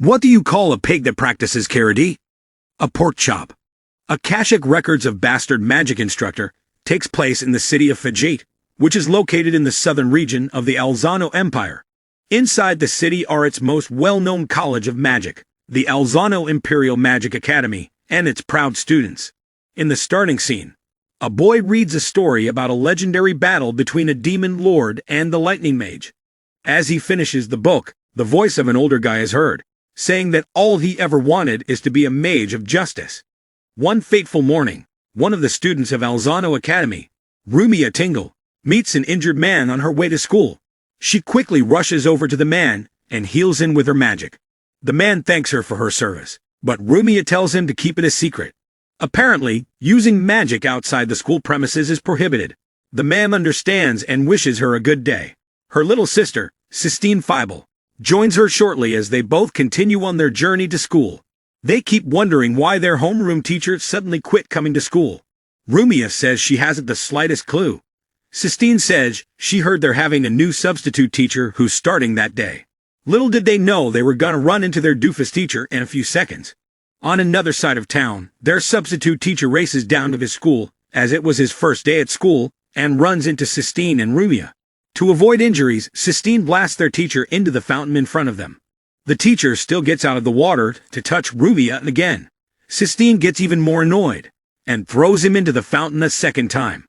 What do you call a pig that practices karate? A pork chop. Akashic records of bastard magic instructor takes place in the city of Fajit, which is located in the southern region of the Alzano Empire. Inside the city are its most well-known college of magic, the Alzano Imperial Magic Academy, and its proud students. In the starting scene, a boy reads a story about a legendary battle between a demon lord and the lightning mage. As he finishes the book, the voice of an older guy is heard, saying that all he ever wanted is to be a mage of justice. One fateful morning, one of the students of Alzano Academy, Rumia Tingle, meets an injured man on her way to school. She quickly rushes over to the man and heals him with her magic. The man thanks her for her service, but Rumia tells him to keep it a secret. Apparently, using magic outside the school premises is prohibited. The man understands and wishes her a good day. Her little sister, Sistine Feibel, joins her shortly as they both continue on their journey to school. They keep wondering why their homeroom teacher suddenly quit coming to school. Rumia says she hasn't the slightest clue. Sistine says she heard they're having a new substitute teacher who's starting that day. Little did they know they were gonna run into their doofus teacher in a few seconds. On another side of town, their substitute teacher races down to his school, as it was his first day at school, and runs into Sistine and Rumia. To avoid injuries, Sistine blasts their teacher into the fountain in front of them. The teacher still gets out of the water to touch Rumia again. Sistine gets even more annoyed, and throws him into the fountain a second time.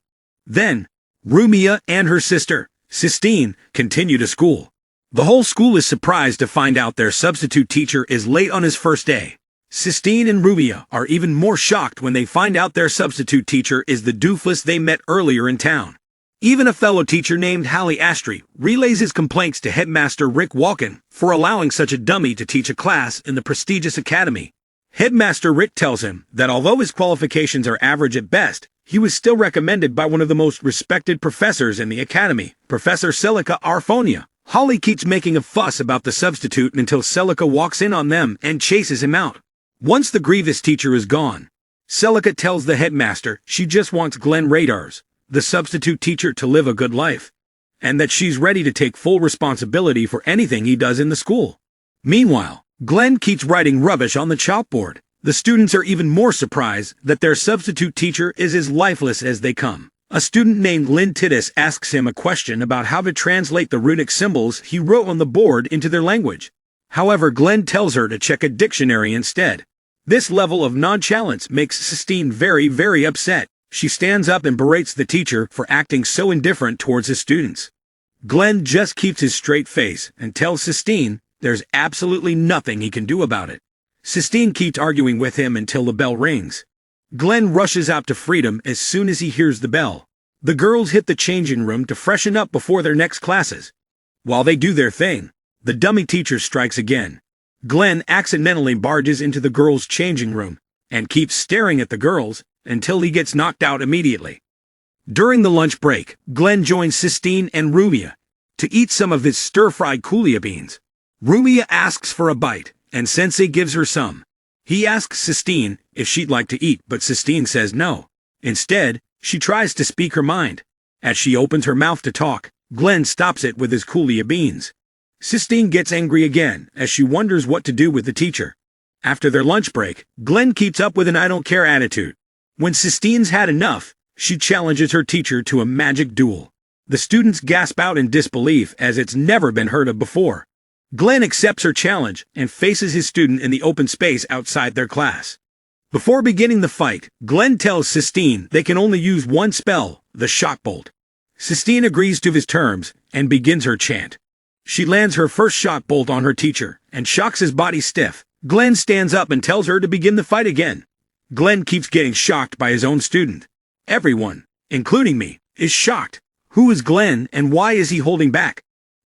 Then, Rumia and her sister, Sistine, continue to school. The whole school is surprised to find out their substitute teacher is late on his first day. Sistine and Rumia are even more shocked when they find out their substitute teacher is the doofus they met earlier in town. Even a fellow teacher named Hallie Astry relays his complaints to headmaster Rick Walken for allowing such a dummy to teach a class in the prestigious academy. Headmaster Rick tells him that although his qualifications are average at best, he was still recommended by one of the most respected professors in the academy, Professor Celica Arfonia. Holly keeps making a fuss about the substitute until Celica walks in on them and chases him out. Once the grievous teacher is gone, Celica tells the headmaster she just wants Glenn Radars, the substitute teacher, to live a good life, and that she's ready to take full responsibility for anything he does in the school. Meanwhile, Glenn keeps writing rubbish on the chalkboard. The students are even more surprised that their substitute teacher is as lifeless as they come. A student named Lynn Titus asks him a question about how to translate the runic symbols he wrote on the board into their language. However, Glenn tells her to check a dictionary instead. This level of nonchalance makes Sistine very, very upset. She stands up and berates the teacher for acting so indifferent towards his students. Glenn just keeps his straight face and tells Sistine there's absolutely nothing he can do about it. Sistine keeps arguing with him until the bell rings. Glenn rushes out to freedom as soon as he hears the bell. The girls hit the changing room to freshen up before their next classes. While they do their thing, the dummy teacher strikes again. Glenn accidentally barges into the girls' changing room and keeps staring at the girls until he gets knocked out immediately. During the lunch break, Glenn joins Sistine and Rumia to eat some of his stir-fried coolia beans. Rumia asks for a bite, and Sensei gives her some. He asks Sistine if she'd like to eat, but Sistine says no. Instead, she tries to speak her mind. As she opens her mouth to talk, Glenn stops it with his coolia beans. Sistine gets angry again as she wonders what to do with the teacher. After their lunch break, Glenn keeps up with an I don't care attitude. When Sistine's had enough, she challenges her teacher to a magic duel. The students gasp out in disbelief as it's never been heard of before. Glenn accepts her challenge and faces his student in the open space outside their class. Before beginning the fight, Glenn tells Sistine they can only use one spell, the shock bolt. Sistine agrees to his terms and begins her chant. She lands her first shock bolt on her teacher and shocks his body stiff. Glenn stands up and tells her to begin the fight again. Glenn keeps getting shocked by his own student. Everyone, including me, is shocked. Who is Glenn and why is he holding back?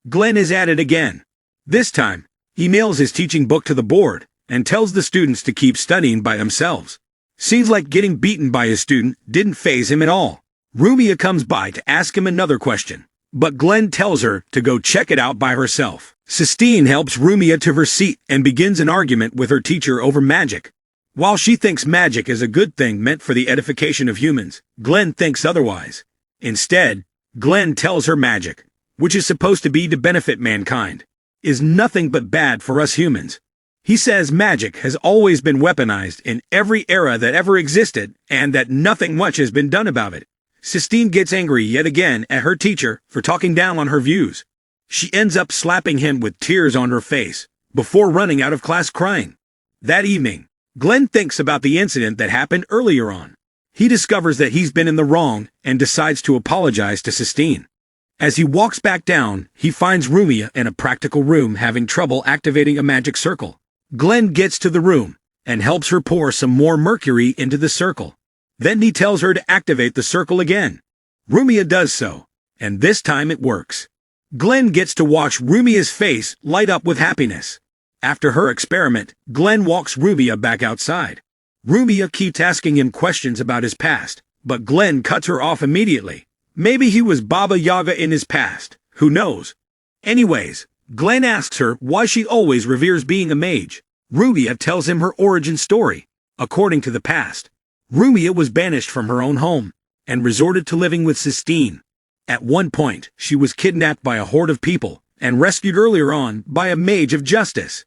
Glenn is at it again. This time, he nails his teaching book to the board and tells the students to keep studying by themselves. Seems like getting beaten by his student didn't faze him at all. Rumia comes by to ask him another question, but Glenn tells her to go check it out by herself. Sistine helps Rumia to her seat and begins an argument with her teacher over magic. While she thinks magic is a good thing meant for the edification of humans, Glenn thinks otherwise. Instead, Glenn tells her magic, which is supposed to be to benefit mankind, is nothing but bad for us humans. He says magic has always been weaponized in every era that ever existed, and that nothing much has been done about it. Sistine gets angry yet again at her teacher for talking down on her views. She ends up slapping him with tears on her face, before running out of class crying. That evening, Glenn thinks about the incident that happened earlier on. He discovers that he's been in the wrong and decides to apologize to Sistine. As he walks back down, he finds Rumia in a practical room having trouble activating a magic circle. Glenn gets to the room and helps her pour some more mercury into the circle. Then he tells her to activate the circle again. Rumia does so, and this time it works. Glenn gets to watch Rumia's face light up with happiness. After her experiment, Glenn walks Rumia back outside. Rumia keeps asking him questions about his past, but Glenn cuts her off immediately. Maybe he was Baba Yaga in his past, who knows? Anyways, Glenn asks her why she always reveres being a mage. Rumia tells him her origin story. According to the past, Rumia was banished from her own home and resorted to living with Sistine. At one point, she was kidnapped by a horde of people and rescued earlier on by a mage of justice.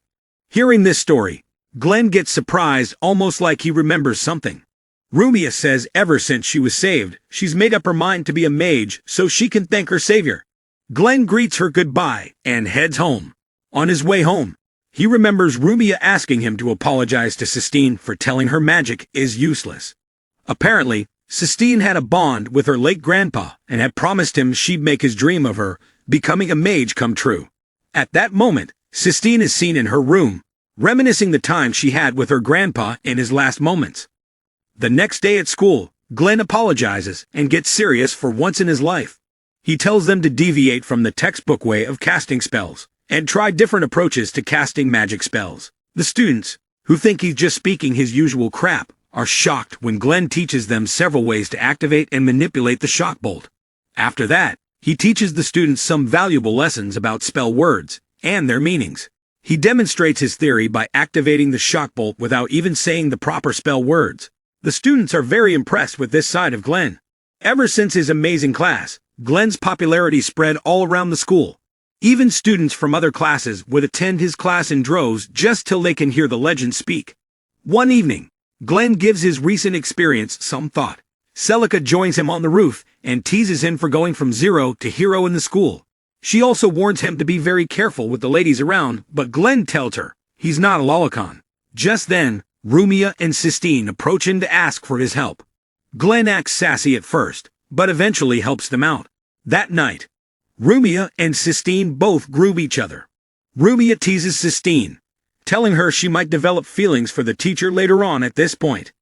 Hearing this story, Glenn gets surprised, almost like he remembers something. Rumia says ever since she was saved, she's made up her mind to be a mage so she can thank her savior. Glenn greets her goodbye and heads home. On his way home, he remembers Rumia asking him to apologize to Sistine for telling her magic is useless. Apparently, Sistine had a bond with her late grandpa and had promised him she'd make his dream of her becoming a mage come true. At that moment, Sistine is seen in her room, reminiscing the time she had with her grandpa in his last moments. The next day at school, Glenn apologizes and gets serious for once in his life. He tells them to deviate from the textbook way of casting spells and try different approaches to casting magic spells. The students, who think he's just speaking his usual crap, are shocked when Glenn teaches them several ways to activate and manipulate the shock bolt. After that, he teaches the students some valuable lessons about spell words and their meanings. He demonstrates his theory by activating the shock bolt without even saying the proper spell words. The students are very impressed with this side of Glenn. Ever since his amazing class, Glenn's popularity spread all around the school. Even students from other classes would attend his class in droves just till they can hear the legend speak. One evening, Glenn gives his recent experience some thought. Celica joins him on the roof and teases him for going from zero to hero in the school. She also warns him to be very careful with the ladies around, but Glenn tells her he's not a lolicon. Just then, Rumia and Sistine approach him to ask for his help. Glenn acts sassy at first, but eventually helps them out. That night, Rumia and Sistine both groove each other. Rumia teases Sistine, telling her she might develop feelings for the teacher later on at this point.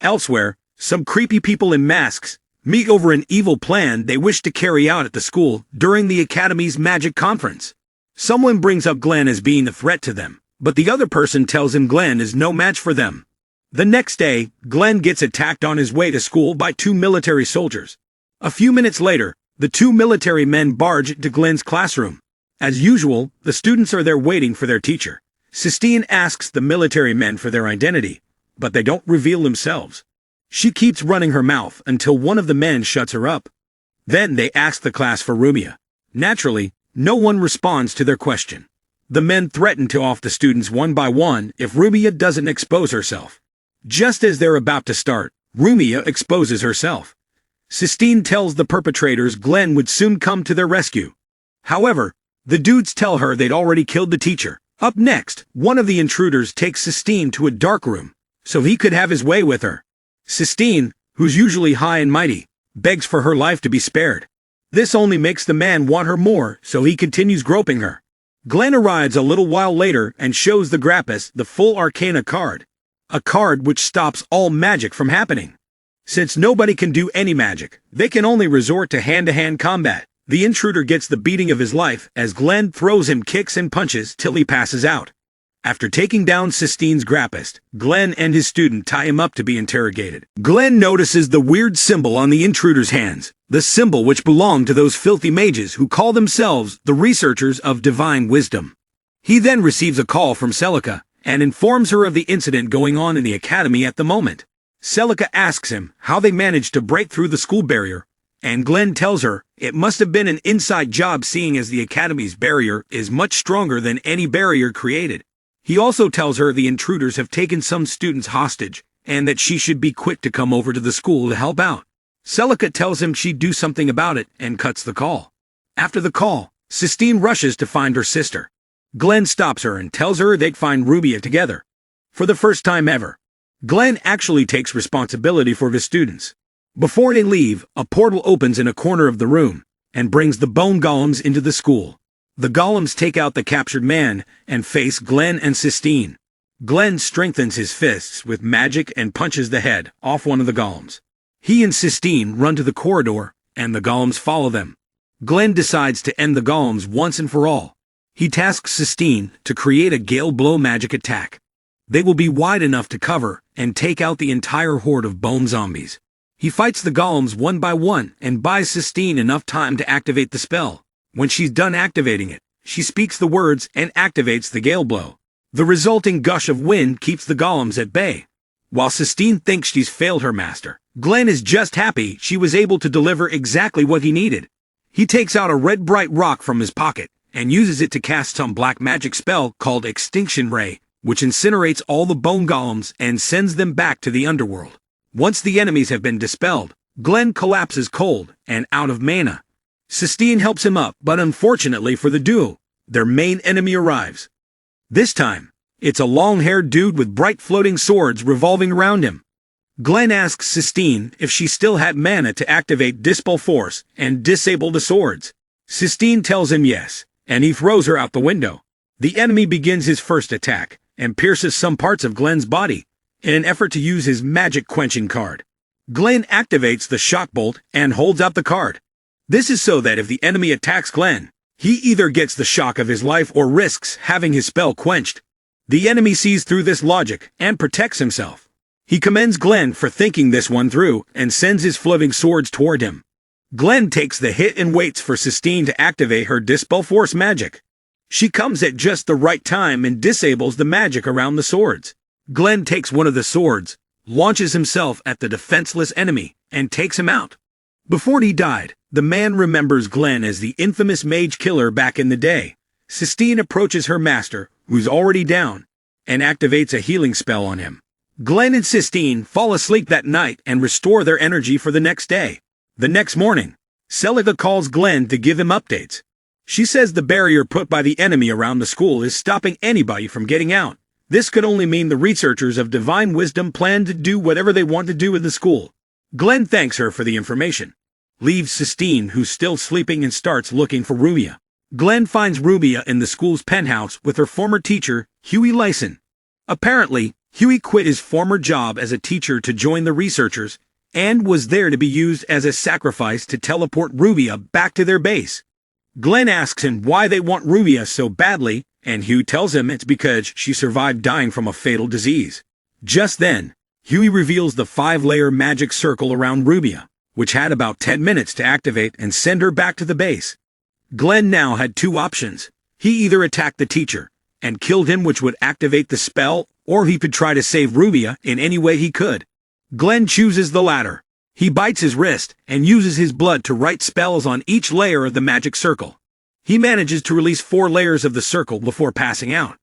Elsewhere, some creepy people in masks meet over an evil plan they wish to carry out at the school during the Academy's magic conference. Someone brings up Glenn as being a threat to them, but the other person tells him Glenn is no match for them. The next day, Glenn gets attacked on his way to school by two military soldiers. A few minutes later, the two military men barge into Glenn's classroom. As usual, the students are there waiting for their teacher. Sistine asks the military men for their identity, but they don't reveal themselves. She keeps running her mouth until one of the men shuts her up. Then they ask the class for Rumia. Naturally, no one responds to their question. The men threaten to off the students one by one if Rumia doesn't expose herself. Just as they're about to start, Rumia exposes herself. Sistine tells the perpetrators Glenn would soon come to their rescue. However, the dudes tell her they'd already killed the teacher. Up next, one of the intruders takes Sistine to a dark room, so he could have his way with her. Sistine, who's usually high and mighty, begs for her life to be spared. This only makes the man want her more, so he continues groping her. Glenn arrives a little while later and shows the Grappus the full Arcana card, a card which stops all magic from happening. Since nobody can do any magic, they can only resort to hand-to-hand combat. The intruder gets the beating of his life as Glenn throws him kicks and punches till he passes out. After taking down Sistine's Grappist, Glenn and his student tie him up to be interrogated. Glenn notices the weird symbol on the intruder's hands, the symbol which belonged to those filthy mages who call themselves the researchers of divine wisdom. He then receives a call from Celica and informs her of the incident going on in the academy at the moment. Celica asks him how they managed to break through the school barrier, and Glenn tells her it must have been an inside job seeing as the academy's barrier is much stronger than any barrier created. He also tells her the intruders have taken some students hostage, and that she should be quick to come over to the school to help out. Celica tells him she'd do something about it and cuts the call. After the call, Sistine rushes to find her sister. Glenn stops her and tells her they'd find Rubia together. For the first time ever, Glenn actually takes responsibility for his students. Before they leave, a portal opens in a corner of the room and brings the bone golems into the school. The golems take out the captured man and face Glenn and Sistine. Glenn strengthens his fists with magic and punches the head off one of the golems. He and Sistine run to the corridor, and the golems follow them. Glenn decides to end the golems once and for all. He tasks Sistine to create a gale blow magic attack. They will be wide enough to cover and take out the entire horde of bone zombies. He fights the golems one by one and buys Sistine enough time to activate the spell. When she's done activating it, she speaks the words and activates the gale blow. The resulting gush of wind keeps the golems at bay. While Sistine thinks she's failed her master, Glenn is just happy she was able to deliver exactly what he needed. He takes out a red bright rock from his pocket and uses it to cast some black magic spell called Extinction Ray, which incinerates all the bone golems and sends them back to the underworld. Once the enemies have been dispelled, Glenn collapses cold and out of mana. Sistine helps him up, but unfortunately for the duo, their main enemy arrives. This time, it's a long-haired dude with bright floating swords revolving around him. Glenn asks Sistine if she still had mana to activate Dispel Force and disable the swords. Sistine tells him yes, and he throws her out the window. The enemy begins his first attack and pierces some parts of Glenn's body in an effort to use his magic quenching card. Glenn activates the shock bolt and holds out the card. This is so that if the enemy attacks Glenn, he either gets the shock of his life or risks having his spell quenched. The enemy sees through this logic and protects himself. He commends Glenn for thinking this one through and sends his floating swords toward him. Glenn takes the hit and waits for Sistine to activate her Dispel Force magic. She comes at just the right time and disables the magic around the swords. Glenn takes one of the swords, launches himself at the defenseless enemy, and takes him out. Before he died, the man remembers Glenn as the infamous mage killer back in the day. Sistine approaches her master, who's already down, and activates a healing spell on him. Glenn and Sistine fall asleep that night and restore their energy for the next day. The next morning, Celica calls Glenn to give him updates. She says the barrier put by the enemy around the school is stopping anybody from getting out. This could only mean the researchers of divine wisdom plan to do whatever they want to do in the school. Glenn thanks her for the information, leaves Sistine, who's still sleeping, and starts looking for Rubia. Glenn finds Rubia in the school's penthouse with her former teacher, Huey Lyson. Apparently, Huey quit his former job as a teacher to join the researchers and was there to be used as a sacrifice to teleport Rubia back to their base. Glenn asks him why they want Rubia so badly, and Huey tells him it's because she survived dying from a fatal disease. Just then, Huey reveals the 5-layer magic circle around Rubia, which had about 10 minutes to activate and send her back to the base. Glenn now had two options. He either attacked the teacher and killed him, which would activate the spell, or he could try to save Rubia in any way he could. Glenn chooses the latter. He bites his wrist and uses his blood to write spells on each layer of the magic circle. He manages to release 4 layers of the circle before passing out.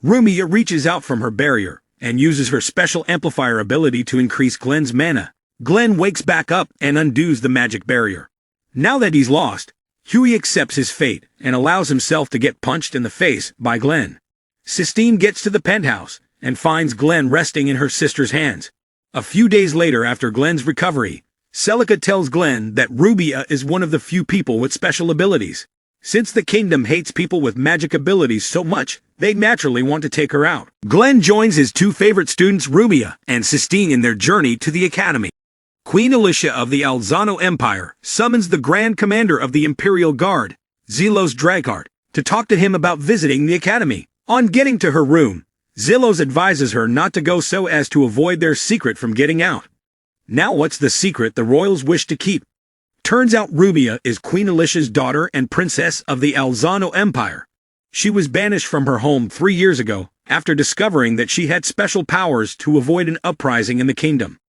Rubia reaches out from her barrier and uses her special amplifier ability to increase Glenn's mana. Glenn wakes back up and undoes the magic barrier. Now that he's lost, Huey accepts his fate and allows himself to get punched in the face by Glenn. Sistine gets to the penthouse and finds Glenn resting in her sister's hands. A few days later, after Glenn's recovery, Celica tells Glenn that Rubia is one of the few people with special abilities. Since the kingdom hates people with magic abilities so much, they naturally want to take her out. Glenn joins his 2 favorite students, Rubia and Sistine, in their journey to the academy. Queen Alicia of the Alzano Empire summons the Grand Commander of the Imperial Guard, Zelos Draghart, to talk to him about visiting the academy. On getting to her room, Zelos advises her not to go so as to avoid their secret from getting out. Now what's the secret the royals wish to keep? Turns out Rubia is Queen Alicia's daughter and princess of the Alzano Empire. She was banished from her home 3 years ago after discovering that she had special powers to avoid an uprising in the kingdom.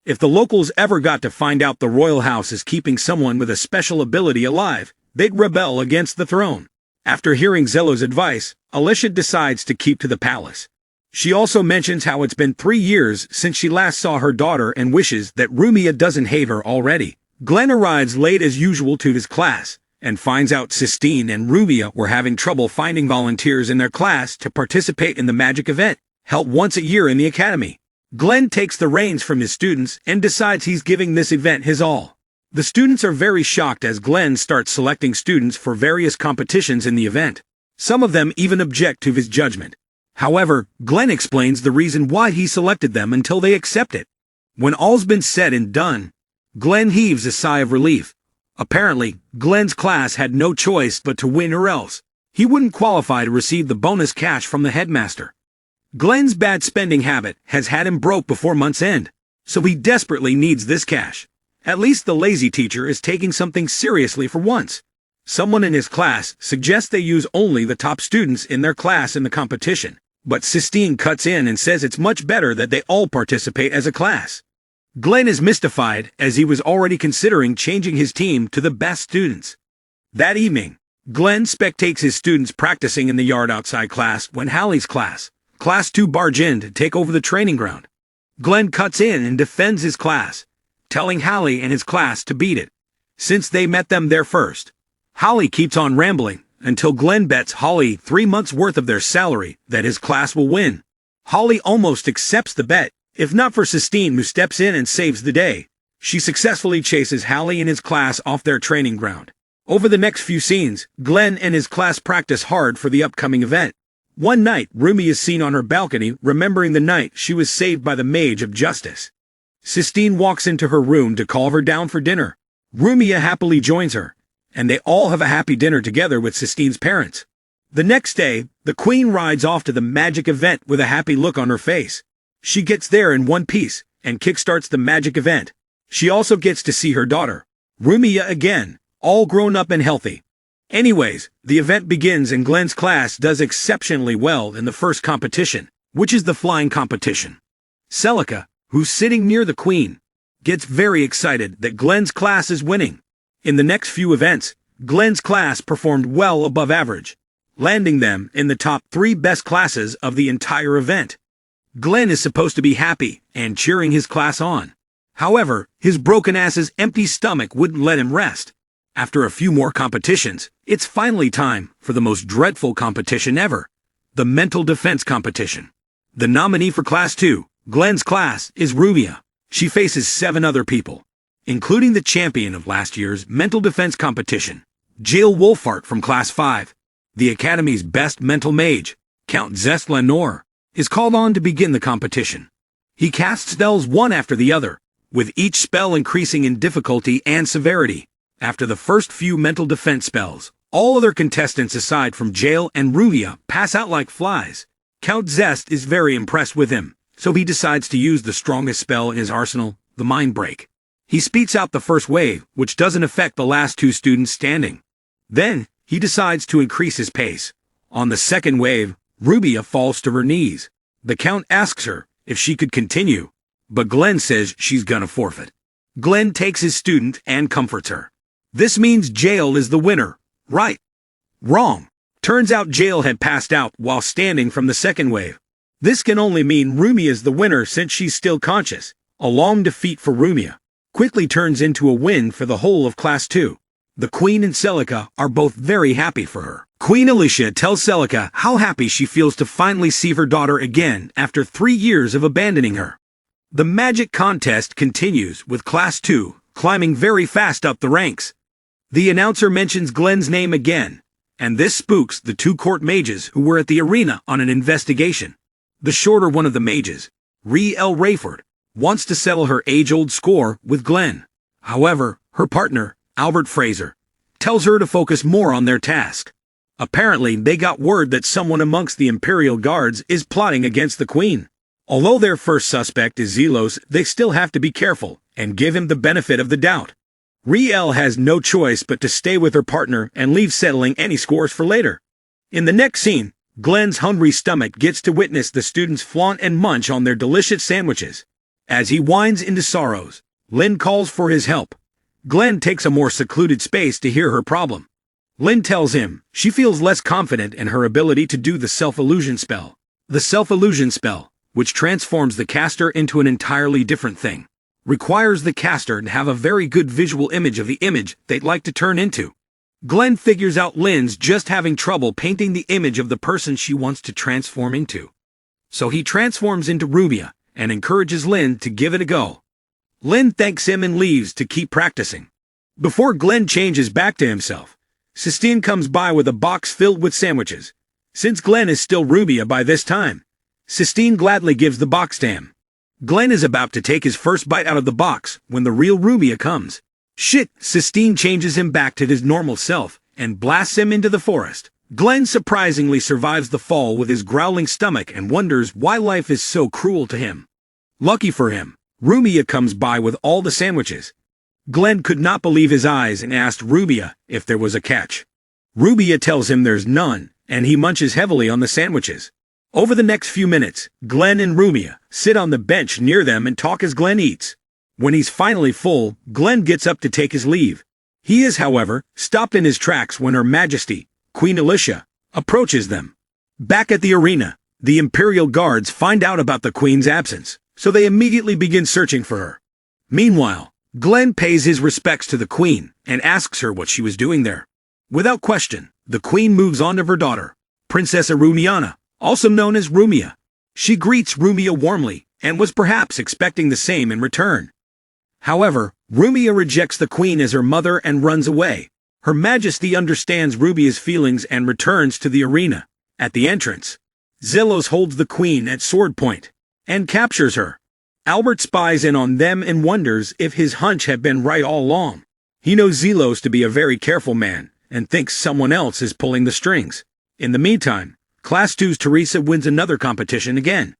If the locals ever got to find out the royal house is keeping someone with a special ability alive, they'd rebel against the throne. After hearing Zello's advice, Alicia decides to keep to the palace. She also mentions how it's been 3 years since she last saw her daughter and wishes that Rumia doesn't hate her already. Glenn arrives late as usual to his class, and finds out Sistine and Rumia were having trouble finding volunteers in their class to participate in the magic event, held once a year in the academy. Glenn takes the reins from his students and decides he's giving this event his all. The students are very shocked as Glenn starts selecting students for various competitions in the event. Some of them even object to his judgment. However, Glenn explains the reason why he selected them until they accept it. When all's been said and done, Glenn heaves a sigh of relief. Apparently, Glenn's class had no choice but to win or else he wouldn't qualify to receive the bonus cash from the headmaster. Glenn's bad spending habit has had him broke before month's end, so he desperately needs this cash. At least the lazy teacher is taking something seriously for once. Someone in his class suggests they use only the top students in their class in the competition, but Sistine cuts in and says it's much better that they all participate as a class. Glenn is mystified as he was already considering changing his team to the best students. That evening, Glenn spectates his students practicing in the yard outside class when Hallie's class, Class 2, barge in to take over the training ground. Glenn cuts in and defends his class, telling Hallie and his class to beat it, since they met them there first. Hallie keeps on rambling until Glenn bets Holly 3 months' worth of their salary that his class will win. Holly almost accepts the bet, if not for Sistine, who steps in and saves the day. She successfully chases Hallie and his class off their training ground. Over the next few scenes, Glenn and his class practice hard for the upcoming event. One night, Rumi is seen on her balcony remembering the night she was saved by the Mage of Justice. Sistine walks into her room to call her down for dinner. Rumia happily joins her, and they all have a happy dinner together with Sistine's parents. The next day, the queen rides off to the magic event with a happy look on her face. She gets there in one piece and kickstarts the magic event. She also gets to see her daughter, Rumia, again, all grown up and healthy. Anyways, the event begins and Glenn's class does exceptionally well in the first competition, which is the flying competition. Celica, who's sitting near the queen, gets very excited that Glenn's class is winning. In the next few events, Glenn's class performed well above average, landing them in the top 3 best classes of the entire event. Glenn is supposed to be happy and cheering his class on. However, his broken ass's empty stomach wouldn't let him rest. After a few more competitions, it's finally time for the most dreadful competition ever, the mental defense competition. The nominee for Class 2, Glenn's class, is Rumia. She faces 7 other people, including the champion of last year's mental defense competition, Jill Wolfhart from Class 5. The Academy's best mental mage, Count Zest Lenore, is called on to begin the competition. He casts spells one after the other, with each spell increasing in difficulty and severity. After the first few mental defense spells, all other contestants aside from Jail and Rumia pass out like flies. Count Zest is very impressed with him, so he decides to use the strongest spell in his arsenal, the Mind Break. He speeds out the first wave, which doesn't affect the last 2 students standing. Then, he decides to increase his pace. On the second wave, Rubia falls to her knees. The Count asks her if she could continue, but Glenn says she's gonna forfeit. Glenn takes his student and comforts her. This means Jail is the winner, right? Wrong. Turns out Jail had passed out while standing from the second wave. This can only mean Rumia is the winner since she's still conscious. A long defeat for Rumia quickly turns into a win for the whole of Class 2. The Queen and Celica are both very happy for her. Queen Alicia tells Celica how happy she feels to finally see her daughter again after 3 years of abandoning her. The magic contest continues with Class 2 climbing very fast up the ranks. The announcer mentions Glenn's name again, and this spooks the 2 court mages who were at the arena on an investigation. The shorter one of the mages, L. Rayford, wants to settle her age-old score with Glenn. However, her partner, Albert Fraser, tells her to focus more on their task. Apparently, they got word that someone amongst the Imperial Guards is plotting against the Queen. Although their first suspect is Zelos, they still have to be careful and give him the benefit of the doubt. Riel has no choice but to stay with her partner and leave settling any scores for later. In the next scene, Glenn's hungry stomach gets to witness the students flaunt and munch on their delicious sandwiches. As he winds into sorrows, Lynn calls for his help. Glenn takes a more secluded space to hear her problem. Lynn tells him she feels less confident in her ability to do the self-illusion spell. The self-illusion spell, which transforms the caster into an entirely different thing, requires the caster to have a very good visual image of the image they'd like to turn into. Glenn figures out Lynn's just having trouble painting the image of the person she wants to transform into. So he transforms into Rubia and encourages Lynn to give it a go. Lynn thanks him and leaves to keep practicing. Before Glenn changes back to himself, Sistine comes by with a box filled with sandwiches. Since Glenn is still Rubia by this time, Sistine gladly gives the box to him. Glenn is about to take his first bite out of the box when the real Rubia comes. Shit, Sistine changes him back to his normal self and blasts him into the forest. Glenn surprisingly survives the fall with his growling stomach and wonders why life is so cruel to him. Lucky for him, Rubia comes by with all the sandwiches. Glenn could not believe his eyes and asked Rubia if there was a catch. Rubia tells him there's none, and he munches heavily on the sandwiches. Over the next few minutes, Glenn and Rubia sit on the bench near them and talk as Glenn eats. When he's finally full, Glenn gets up to take his leave. He is, however, stopped in his tracks when Her Majesty, Queen Alicia, approaches them. Back at the arena, the Imperial Guards find out about the Queen's absence, so they immediately begin searching for her. Meanwhile, Glenn pays his respects to the Queen and asks her what she was doing there. Without question, the Queen moves on to her daughter, Princess Rumiana, also known as Rumia. She greets Rumia warmly and was perhaps expecting the same in return. However, Rumia rejects the Queen as her mother and runs away. Her Majesty understands Rubia's feelings and returns to the arena. At the entrance, Zelos holds the Queen at sword point and captures her. Albert spies in on them and wonders if his hunch had been right all along. He knows Zelos to be a very careful man and thinks someone else is pulling the strings. In the meantime, Class 2's Teresa wins another competition again.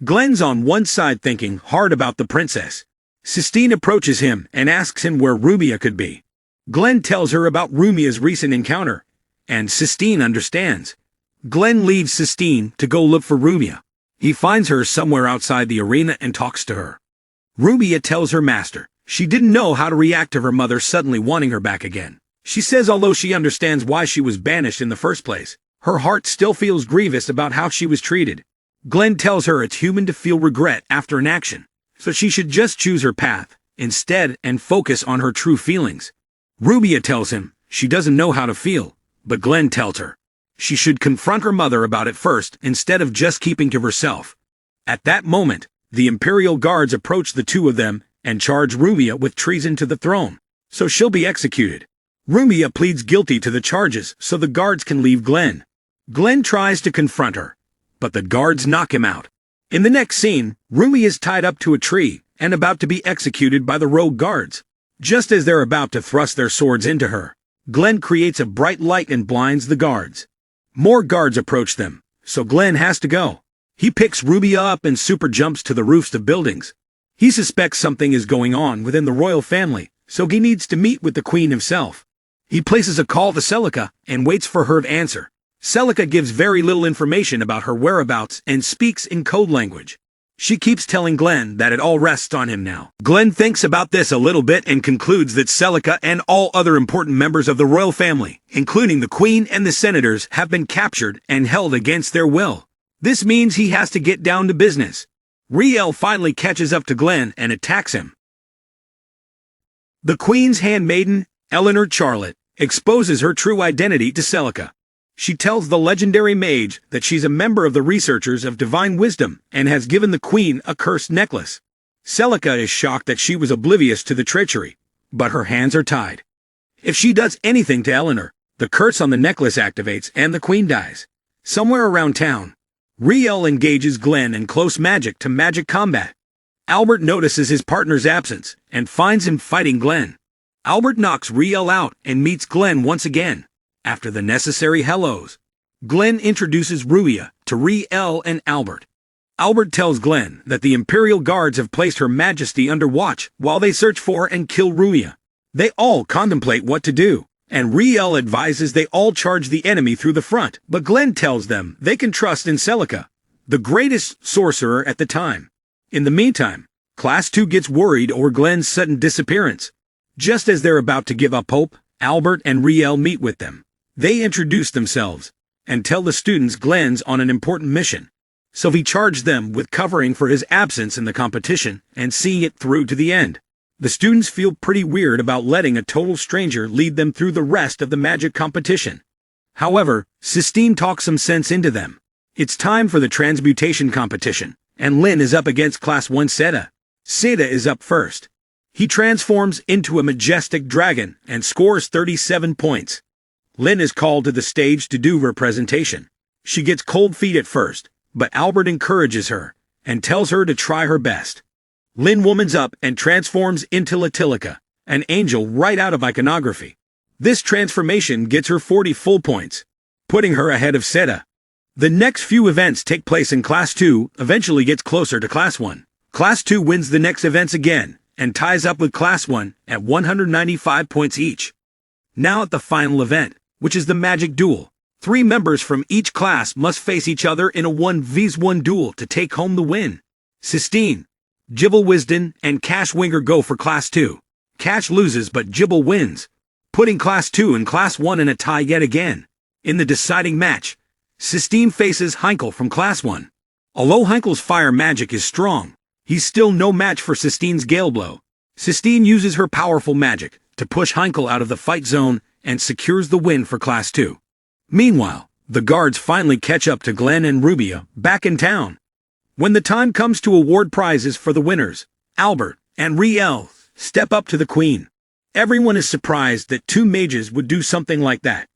Glenn's on one side thinking hard about the princess. Sistine approaches him and asks him where Rubia could be. Glenn tells her about Rumia's recent encounter, and Sistine understands. Glenn leaves Sistine to go look for Rubia. He finds her somewhere outside the arena and talks to her. Rubia tells her master she didn't know how to react to her mother suddenly wanting her back again. She says although she understands why she was banished in the first place, her heart still feels grievous about how she was treated. Glenn tells her it's human to feel regret after an action, so she should just choose her path instead and focus on her true feelings. Rubia tells him she doesn't know how to feel, but Glenn tells her she should confront her mother about it first instead of just keeping to herself. At that moment, the Imperial Guards approach the two of them and charge Rubia with treason to the throne, so she'll be executed. Rubia pleads guilty to the charges so the guards can leave Glenn. Glenn tries to confront her, but the guards knock him out. In the next scene, Rubia is tied up to a tree and about to be executed by the rogue guards. Just as they're about to thrust their swords into her, Glenn creates a bright light and blinds the guards. More guards approach them, so Glenn has to go. He picks Rubia up and super jumps to the roofs of buildings. He suspects something is going on within the royal family, so he needs to meet with the Queen himself. He places a call to Celica and waits for her to answer. Celica gives very little information about her whereabouts and speaks in code language. She keeps telling Glenn that it all rests on him now. Glenn thinks about this a little bit and concludes that Celica and all other important members of the royal family, including the Queen and the senators, have been captured and held against their will. This means he has to get down to business. Riel finally catches up to Glenn and attacks him. The Queen's handmaiden, Eleanor Charlotte, exposes her true identity to Celica. She tells the legendary mage that she's a member of the Researchers of Divine Wisdom and has given the Queen a cursed necklace. Celica is shocked that she was oblivious to the treachery, but her hands are tied. If she does anything to Eleanor, the curse on the necklace activates and the Queen dies. Somewhere around town, Riel engages Glenn in close magic to magic combat. Albert notices his partner's absence and finds him fighting Glenn. Albert knocks Riel out and meets Glenn once again. After the necessary hellos, Glenn introduces Rubia to Riel and Albert. Albert tells Glenn that the Imperial Guards have placed Her Majesty under watch while they search for and kill Rubia. They all contemplate what to do, and Riel advises they all charge the enemy through the front, but Glenn tells them they can trust in Celica, the greatest sorcerer at the time. In the meantime, Class 2 gets worried over Glenn's sudden disappearance. Just as they're about to give up hope, Albert and Riel meet with them. They introduce themselves and tell the students Glenn's on an important mission. So he charged them with covering for his absence in the competition and seeing it through to the end. The students feel pretty weird about letting a total stranger lead them through the rest of the magic competition. However, Sistine talks some sense into them. It's time for the transmutation competition, and Lin is up against Class 1 Seda. Seda is up first. He transforms into a majestic dragon and scores 37 points. Lin is called to the stage to do her presentation. She gets cold feet at first, but Albert encourages her and tells her to try her best. Lin womans up and transforms into Latilica, an angel right out of iconography. This transformation gets her 40 full points, putting her ahead of Seda. The next few events take place in Class 2, eventually gets closer to Class 1. Class 2 wins the next events again, and ties up with Class 1 at 195 points each. Now at the final event, which is the magic duel. 3 members from each class must face each other in a 1v1 duel to take home the win. Sistine, Jibble Wisden, and Cash Winger go for Class 2. Cash loses but Jibble wins, putting Class 2 and Class 1 in a tie yet again. In the deciding match, Sistine faces Heinkel from Class 1. Although Heinkel's fire magic is strong, he's still no match for Sistine's Gale Blow. Sistine uses her powerful magic to push Heinkel out of the fight zone and secures the win for Class 2. Meanwhile, the guards finally catch up to Glenn and Rubia back in town. When the time comes to award prizes for the winners, Albert and Riel step up to the Queen. Everyone is surprised that 2 mages would do something like that.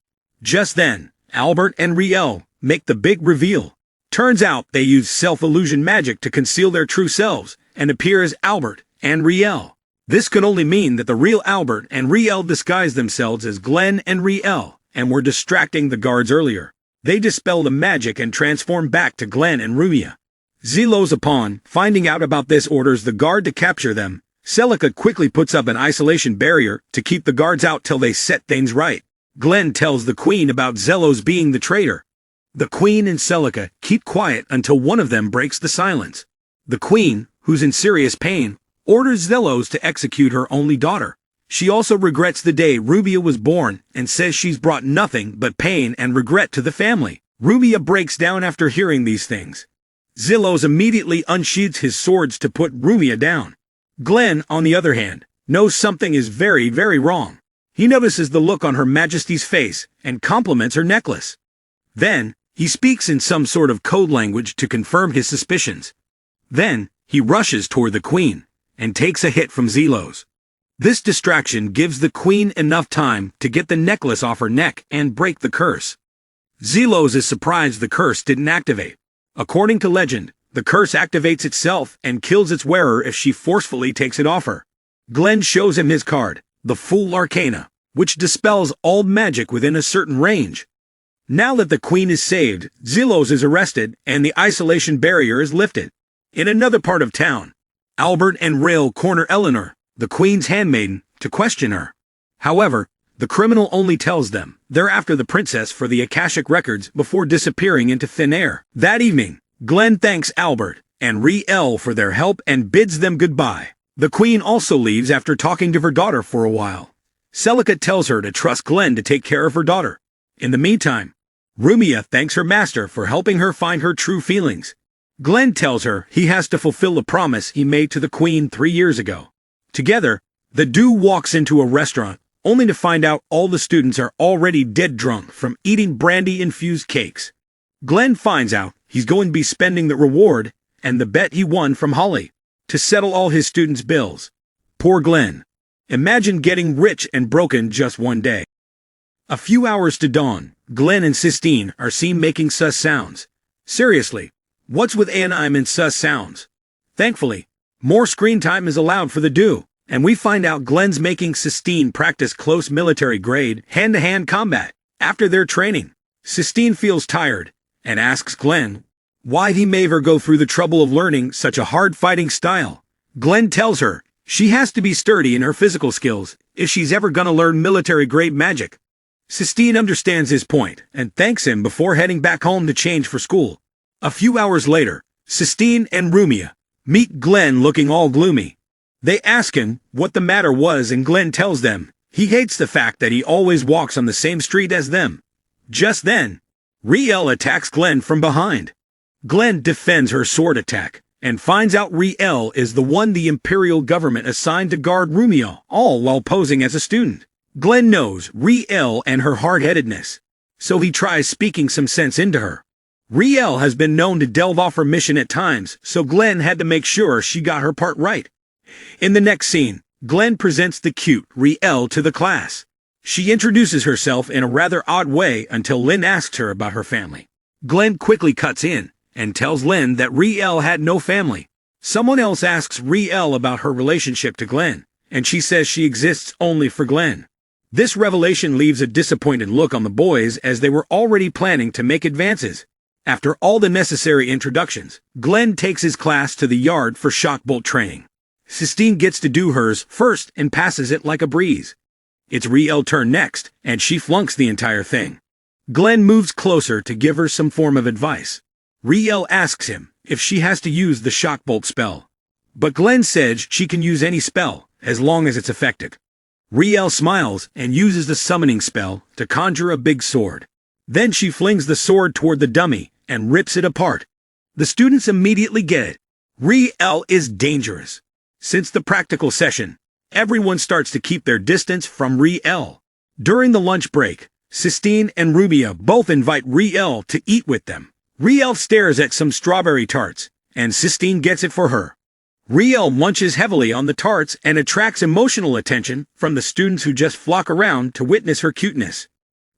Just then, Albert and Riel make the big reveal. Turns out they use self-illusion magic to conceal their true selves and appear as Albert and Riel. This could only mean that the real Albert and Riel disguised themselves as Glenn and Riel and were distracting the guards earlier. They dispel the magic and transform back to Glenn and Rubia. Zelos upon finding out about this orders the guard to capture them. Celica quickly puts up an isolation barrier to keep the guards out till they set things right. Glenn tells the Queen about Zelos being the traitor. The Queen and Celica keep quiet until one of them breaks the silence. The Queen, who's in serious pain, orders Zelos to execute her only daughter. She also regrets the day Rubia was born and says she's brought nothing but pain and regret to the family. Rubia breaks down after hearing these things. Zelos immediately unsheathes his swords to put Rubia down. Glenn, on the other hand, knows something is very, very wrong. He notices the look on Her Majesty's face and compliments her necklace. Then, he speaks in some sort of code language to confirm his suspicions. Then, he rushes toward the Queen and takes a hit from Zelos. This distraction gives the Queen enough time to get the necklace off her neck and break the curse. Zelos is surprised the curse didn't activate. According to legend, the curse activates itself and kills its wearer if she forcefully takes it off her. Glenn shows him his card, the Fool Arcana, which dispels all magic within a certain range. Now that the Queen is saved, Zelos is arrested and the isolation barrier is lifted. In another part of town, Albert and Rail corner Eleanor, the Queen's handmaiden, to question her. However, the criminal only tells them they're after the princess for the Akashic records before disappearing into thin air. That evening, Glenn thanks Albert and Riel for their help and bids them goodbye. The Queen also leaves after talking to her daughter for a while. Celica tells her to trust Glenn to take care of her daughter. In the meantime, Rubia thanks her master for helping her find her true feelings. Glenn tells her he has to fulfill the promise he made to the Queen 3 years ago. Together, the duo walks into a restaurant, only to find out all the students are already dead drunk from eating brandy-infused cakes. Glenn finds out he's going to be spending the reward and the bet he won from Holly to settle all his students' bills. Poor Glenn. Imagine getting rich and broken just one day. A few hours to dawn, Glenn and Sistine are seen making sus sounds. Seriously, what's with anime and sus sounds? Thankfully, more screen time is allowed for the duo, and we find out Glenn's making Sistine practice close military-grade, hand-to-hand combat. After their training, Sistine feels tired and asks Glenn why he made her go through the trouble of learning such a hard-fighting style. Glenn tells her she has to be sturdy in her physical skills if she's ever gonna learn military-grade magic. Sistine understands his point and thanks him before heading back home to change for school. A few hours later, Sistine and Rubia meet Glenn looking all gloomy. They ask him what the matter was and Glenn tells them he hates the fact that he always walks on the same street as them. Just then, Riel attacks Glenn from behind. Glenn defends her sword attack, and finds out Riel is the one the Imperial government assigned to guard Rumia, all while posing as a student. Glenn knows Riel and her hard-headedness, so he tries speaking some sense into her. Riel has been known to delve off her mission at times, so Glenn had to make sure she got her part right. In the next scene, Glenn presents the cute Riel to the class. She introduces herself in a rather odd way until Lynn asks her about her family. Glenn quickly cuts in and tells Lynn that Riel had no family. Someone else asks Riel about her relationship to Glenn, and she says she exists only for Glenn. This revelation leaves a disappointed look on the boys as they were already planning to make advances. After all the necessary introductions, Glenn takes his class to the yard for shock bolt training. Sistine gets to do hers first and passes it like a breeze. It's Riel's turn next, and she flunks the entire thing. Glenn moves closer to give her some form of advice. Riel asks him if she has to use the shock bolt spell, but Glenn says she can use any spell as long as it's effective. Riel smiles and uses the summoning spell to conjure a big sword. Then she flings the sword toward the dummy and rips it apart. The students immediately get it. Riel is dangerous. Since the practical session, everyone starts to keep their distance from Riel. During the lunch break, Sistine and Rumia both invite Riel to eat with them. Riel stares at some strawberry tarts, and Sistine gets it for her. Riel munches heavily on the tarts and attracts emotional attention from the students who just flock around to witness her cuteness.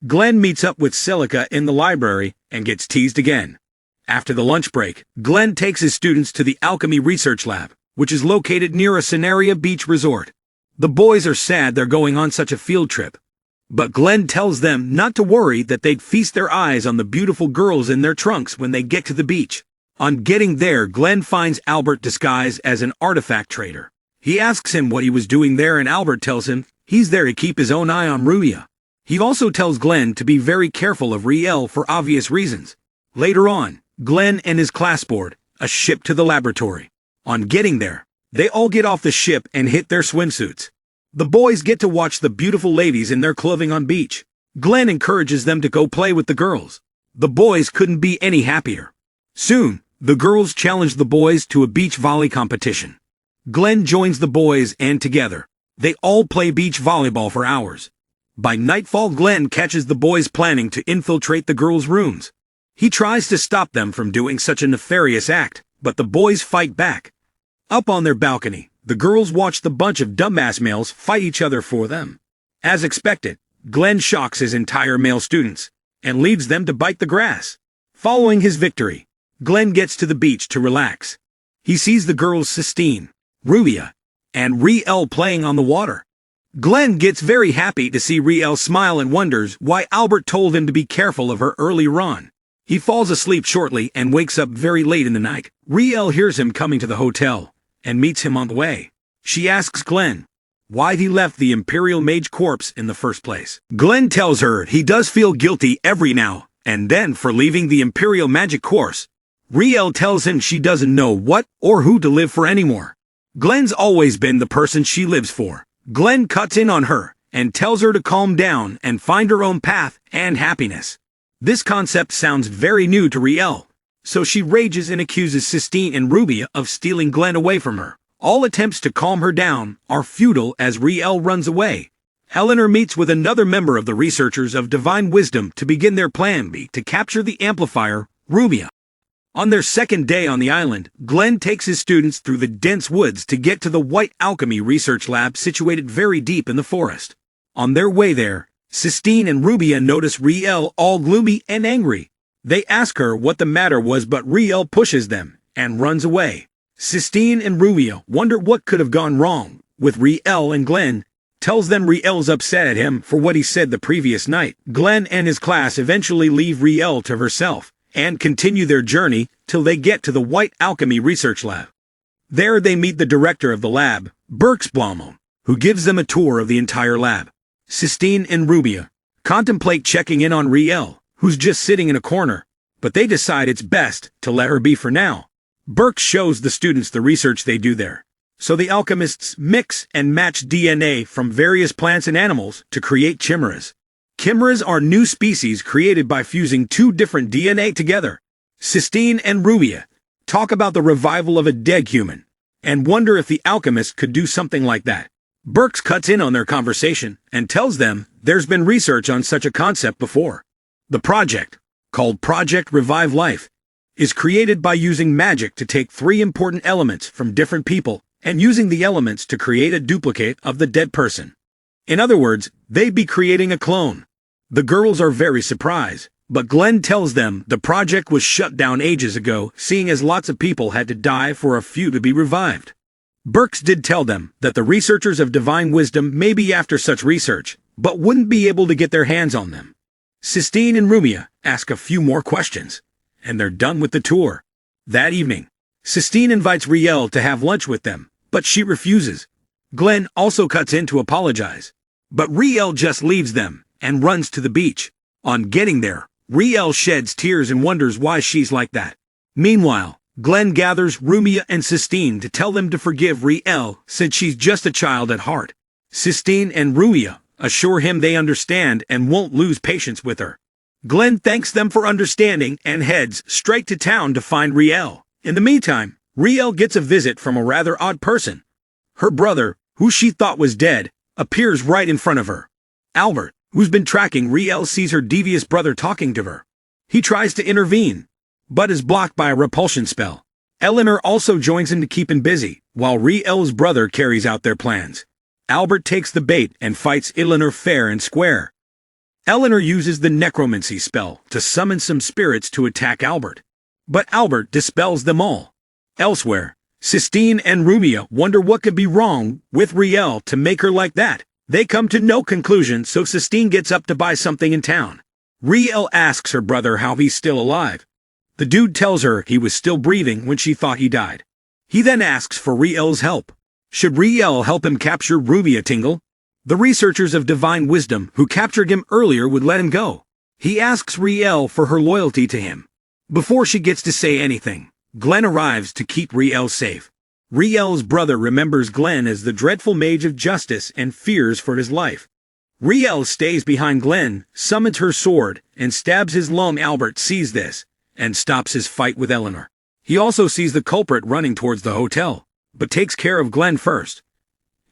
Glenn meets up with Celica in the library and gets teased again. After the lunch break, Glenn takes his students to the alchemy research lab, which is located near a Scenaria beach resort. The boys are sad they're going on such a field trip, but Glenn tells them not to worry, that they'd feast their eyes on the beautiful girls in their trunks when they get to the beach. On getting there, Glenn finds Albert disguised as an artifact trader. He asks him what he was doing there, and Albert tells him he's there to keep his own eye on Rumia. He also tells Glenn to be very careful of Riel for obvious reasons. Later on, Glenn and his class board a ship to the laboratory. On getting there, they all get off the ship and hit their swimsuits. The boys get to watch the beautiful ladies in their clothing on beach. Glenn encourages them to go play with the girls. The boys couldn't be any happier. Soon, the girls challenge the boys to a beach volley competition. Glenn joins the boys, and together, they all play beach volleyball for hours. By nightfall, Glenn catches the boys planning to infiltrate the girls' rooms. He tries to stop them from doing such a nefarious act, but the boys fight back. Up on their balcony, the girls watch the bunch of dumbass males fight each other for them. As expected, Glenn shocks his entire male students and leaves them to bite the grass. Following his victory, Glenn gets to the beach to relax. He sees the girls Sistine, Rumia, and Riel playing on the water. Glenn gets very happy to see Riel smile and wonders why Albert told him to be careful of her earlier on. He falls asleep shortly and wakes up very late in the night. Riel hears him coming to the hotel and meets him on the way. She asks Glenn why he left the Imperial Mage Corps in the first place. Glenn tells her he does feel guilty every now and then for leaving the Imperial Magic Corps. Riel tells him she doesn't know what or who to live for anymore. Glenn's always been the person she lives for. Glenn cuts in on her and tells her to calm down and find her own path and happiness. This concept sounds very new to Riel, so she rages and accuses Sistine and Rumia of stealing Glenn away from her. All attempts to calm her down are futile as Riel runs away. Eleanor meets with another member of the Researchers of Divine Wisdom to begin their plan B to capture the amplifier, Rumia. On their second day on the island, Glenn takes his students through the dense woods to get to the White Alchemy Research Lab situated very deep in the forest. On their way there, Sistine and Rumia notice Riel all gloomy and angry. They ask her what the matter was, but Riel pushes them and runs away. Sistine and Rumia wonder what could have gone wrong with Riel, and Glenn tells them Riel's upset at him for what he said the previous night. Glenn and his class eventually leave Riel to herself and continue their journey till they get to the White Alchemy Research Lab. There they meet the director of the lab, Berksblom, who gives them a tour of the entire lab. Sistine and Rumia contemplate checking in on Riel, who's just sitting in a corner, but they decide it's best to let her be for now. Burke shows the students the research they do there. So the alchemists mix and match DNA from various plants and animals to create chimeras. Chimeras are new species created by fusing two different DNA together. Sistine and Rumia talk about the revival of a dead human and wonder if the alchemist could do something like that. Burks cuts in on their conversation and tells them there's been research on such a concept before. The project, called Project Revive Life, is created by using magic to take three important elements from different people and using the elements to create a duplicate of the dead person. In other words, they'd be creating a clone. The girls are very surprised, but Glenn tells them the project was shut down ages ago, seeing as lots of people had to die for a few to be revived. Burks did tell them that the researchers of divine wisdom may be after such research, but wouldn't be able to get their hands on them. Sistine and Rumia ask a few more questions, and they're done with the tour. That evening, Sistine invites Riel to have lunch with them, but she refuses. Glenn also cuts in to apologize, but Riel just leaves them and runs to the beach. On getting there, Riel sheds tears and wonders why she's like that. Meanwhile, Glenn gathers Rumia and Sistine to tell them to forgive Riel since she's just a child at heart. Sistine and Rumia assure him they understand and won't lose patience with her. Glenn thanks them for understanding and heads straight to town to find Riel. In the meantime, Riel gets a visit from a rather odd person. Her brother, who she thought was dead, appears right in front of her. Albert, who's been tracking Riel, sees her devious brother talking to her. He tries to intervene, but is blocked by a repulsion spell. Eleanor also joins him to keep him busy, while Riel's brother carries out their plans. Albert takes the bait and fights Eleanor fair and square. Eleanor uses the necromancy spell to summon some spirits to attack Albert, but Albert dispels them all. Elsewhere, Sistine and Rumia wonder what could be wrong with Riel to make her like that. They come to no conclusion, so Sistine gets up to buy something in town. Riel asks her brother how he's still alive. The dude tells her he was still breathing when she thought he died. He then asks for Riel's help. Should Riel help him capture Rumia Tingle? The researchers of divine wisdom who captured him earlier would let him go. He asks Riel for her loyalty to him. Before she gets to say anything, Glenn arrives to keep Riel safe. Riel's brother remembers Glenn as the dreadful mage of justice and fears for his life. Riel stays behind Glenn, summons her sword, and stabs his lung. Albert sees this and stops his fight with Eleanor. He also sees the culprit running towards the hotel, but takes care of Glenn first.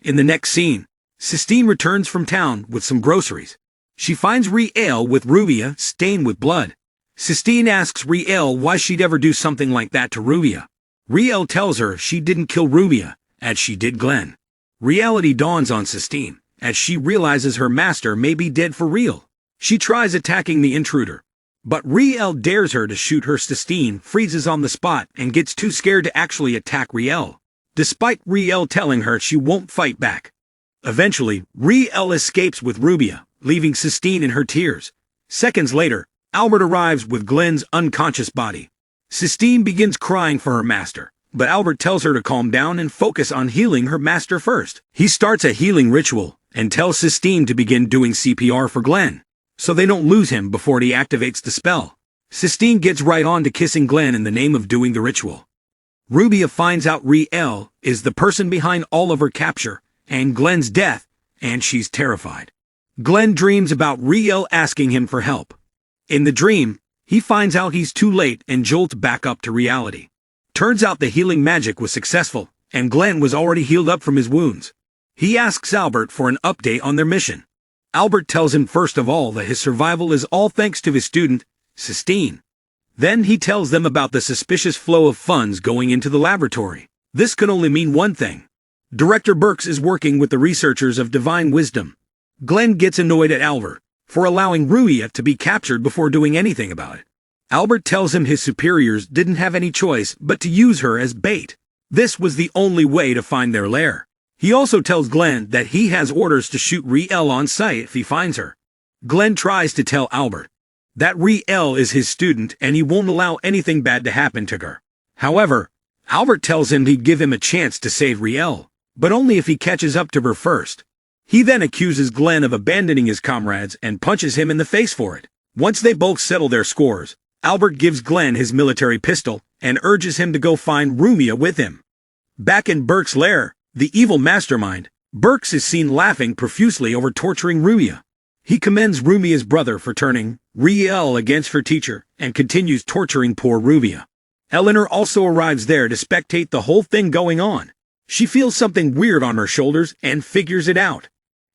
In the next scene, Sistine returns from town with some groceries. She finds Riel with Rumia stained with blood. Sistine asks Riel why she'd ever do something like that to Rumia. Riel tells her she didn't kill Rumia, as she did Glenn. Reality dawns on Sistine, as she realizes her master may be dead for real. She tries attacking the intruder, but Riel dares her to shoot her. Sistine freezes on the spot and gets too scared to actually attack Riel, despite Riel telling her she won't fight back. Eventually, Riel escapes with Rumia, leaving Sistine in her tears. Seconds later, Albert arrives with Glenn's unconscious body. Sistine begins crying for her master, but Albert tells her to calm down and focus on healing her master first. He starts a healing ritual and tells Sistine to begin doing CPR for Glenn, so they don't lose him before he activates the spell. Sistine gets right on to kissing Glenn in the name of doing the ritual. Rumia finds out Riel is the person behind all of her capture and Glenn's death, and she's terrified. Glenn dreams about Riel asking him for help. In the dream, he finds out he's too late and jolts back up to reality. Turns out the healing magic was successful, and Glenn was already healed up from his wounds. He asks Albert for an update on their mission. Albert tells him first of all that his survival is all thanks to his student, Sistine. Then he tells them about the suspicious flow of funds going into the laboratory. This could only mean one thing. Director Burks is working with the researchers of divine wisdom. Glenn gets annoyed at Albert for allowing Rumia to be captured before doing anything about it. Albert tells him his superiors didn't have any choice but to use her as bait. This was the only way to find their lair. He also tells Glenn that he has orders to shoot Riel on sight if he finds her. Glenn tries to tell Albert that Riel is his student and he won't allow anything bad to happen to her. However, Albert tells him he'd give him a chance to save Riel, but only if he catches up to her first. He then accuses Glenn of abandoning his comrades and punches him in the face for it. Once they both settle their scores, Albert gives Glenn his military pistol and urges him to go find Rumia with him. Back in Burke's lair, the evil mastermind, Burks is seen laughing profusely over torturing Rumia. He commends Rumia's brother for turning Riel against her teacher and continues torturing poor Rumia. Eleanor also arrives there to spectate the whole thing going on. She feels something weird on her shoulders and figures it out.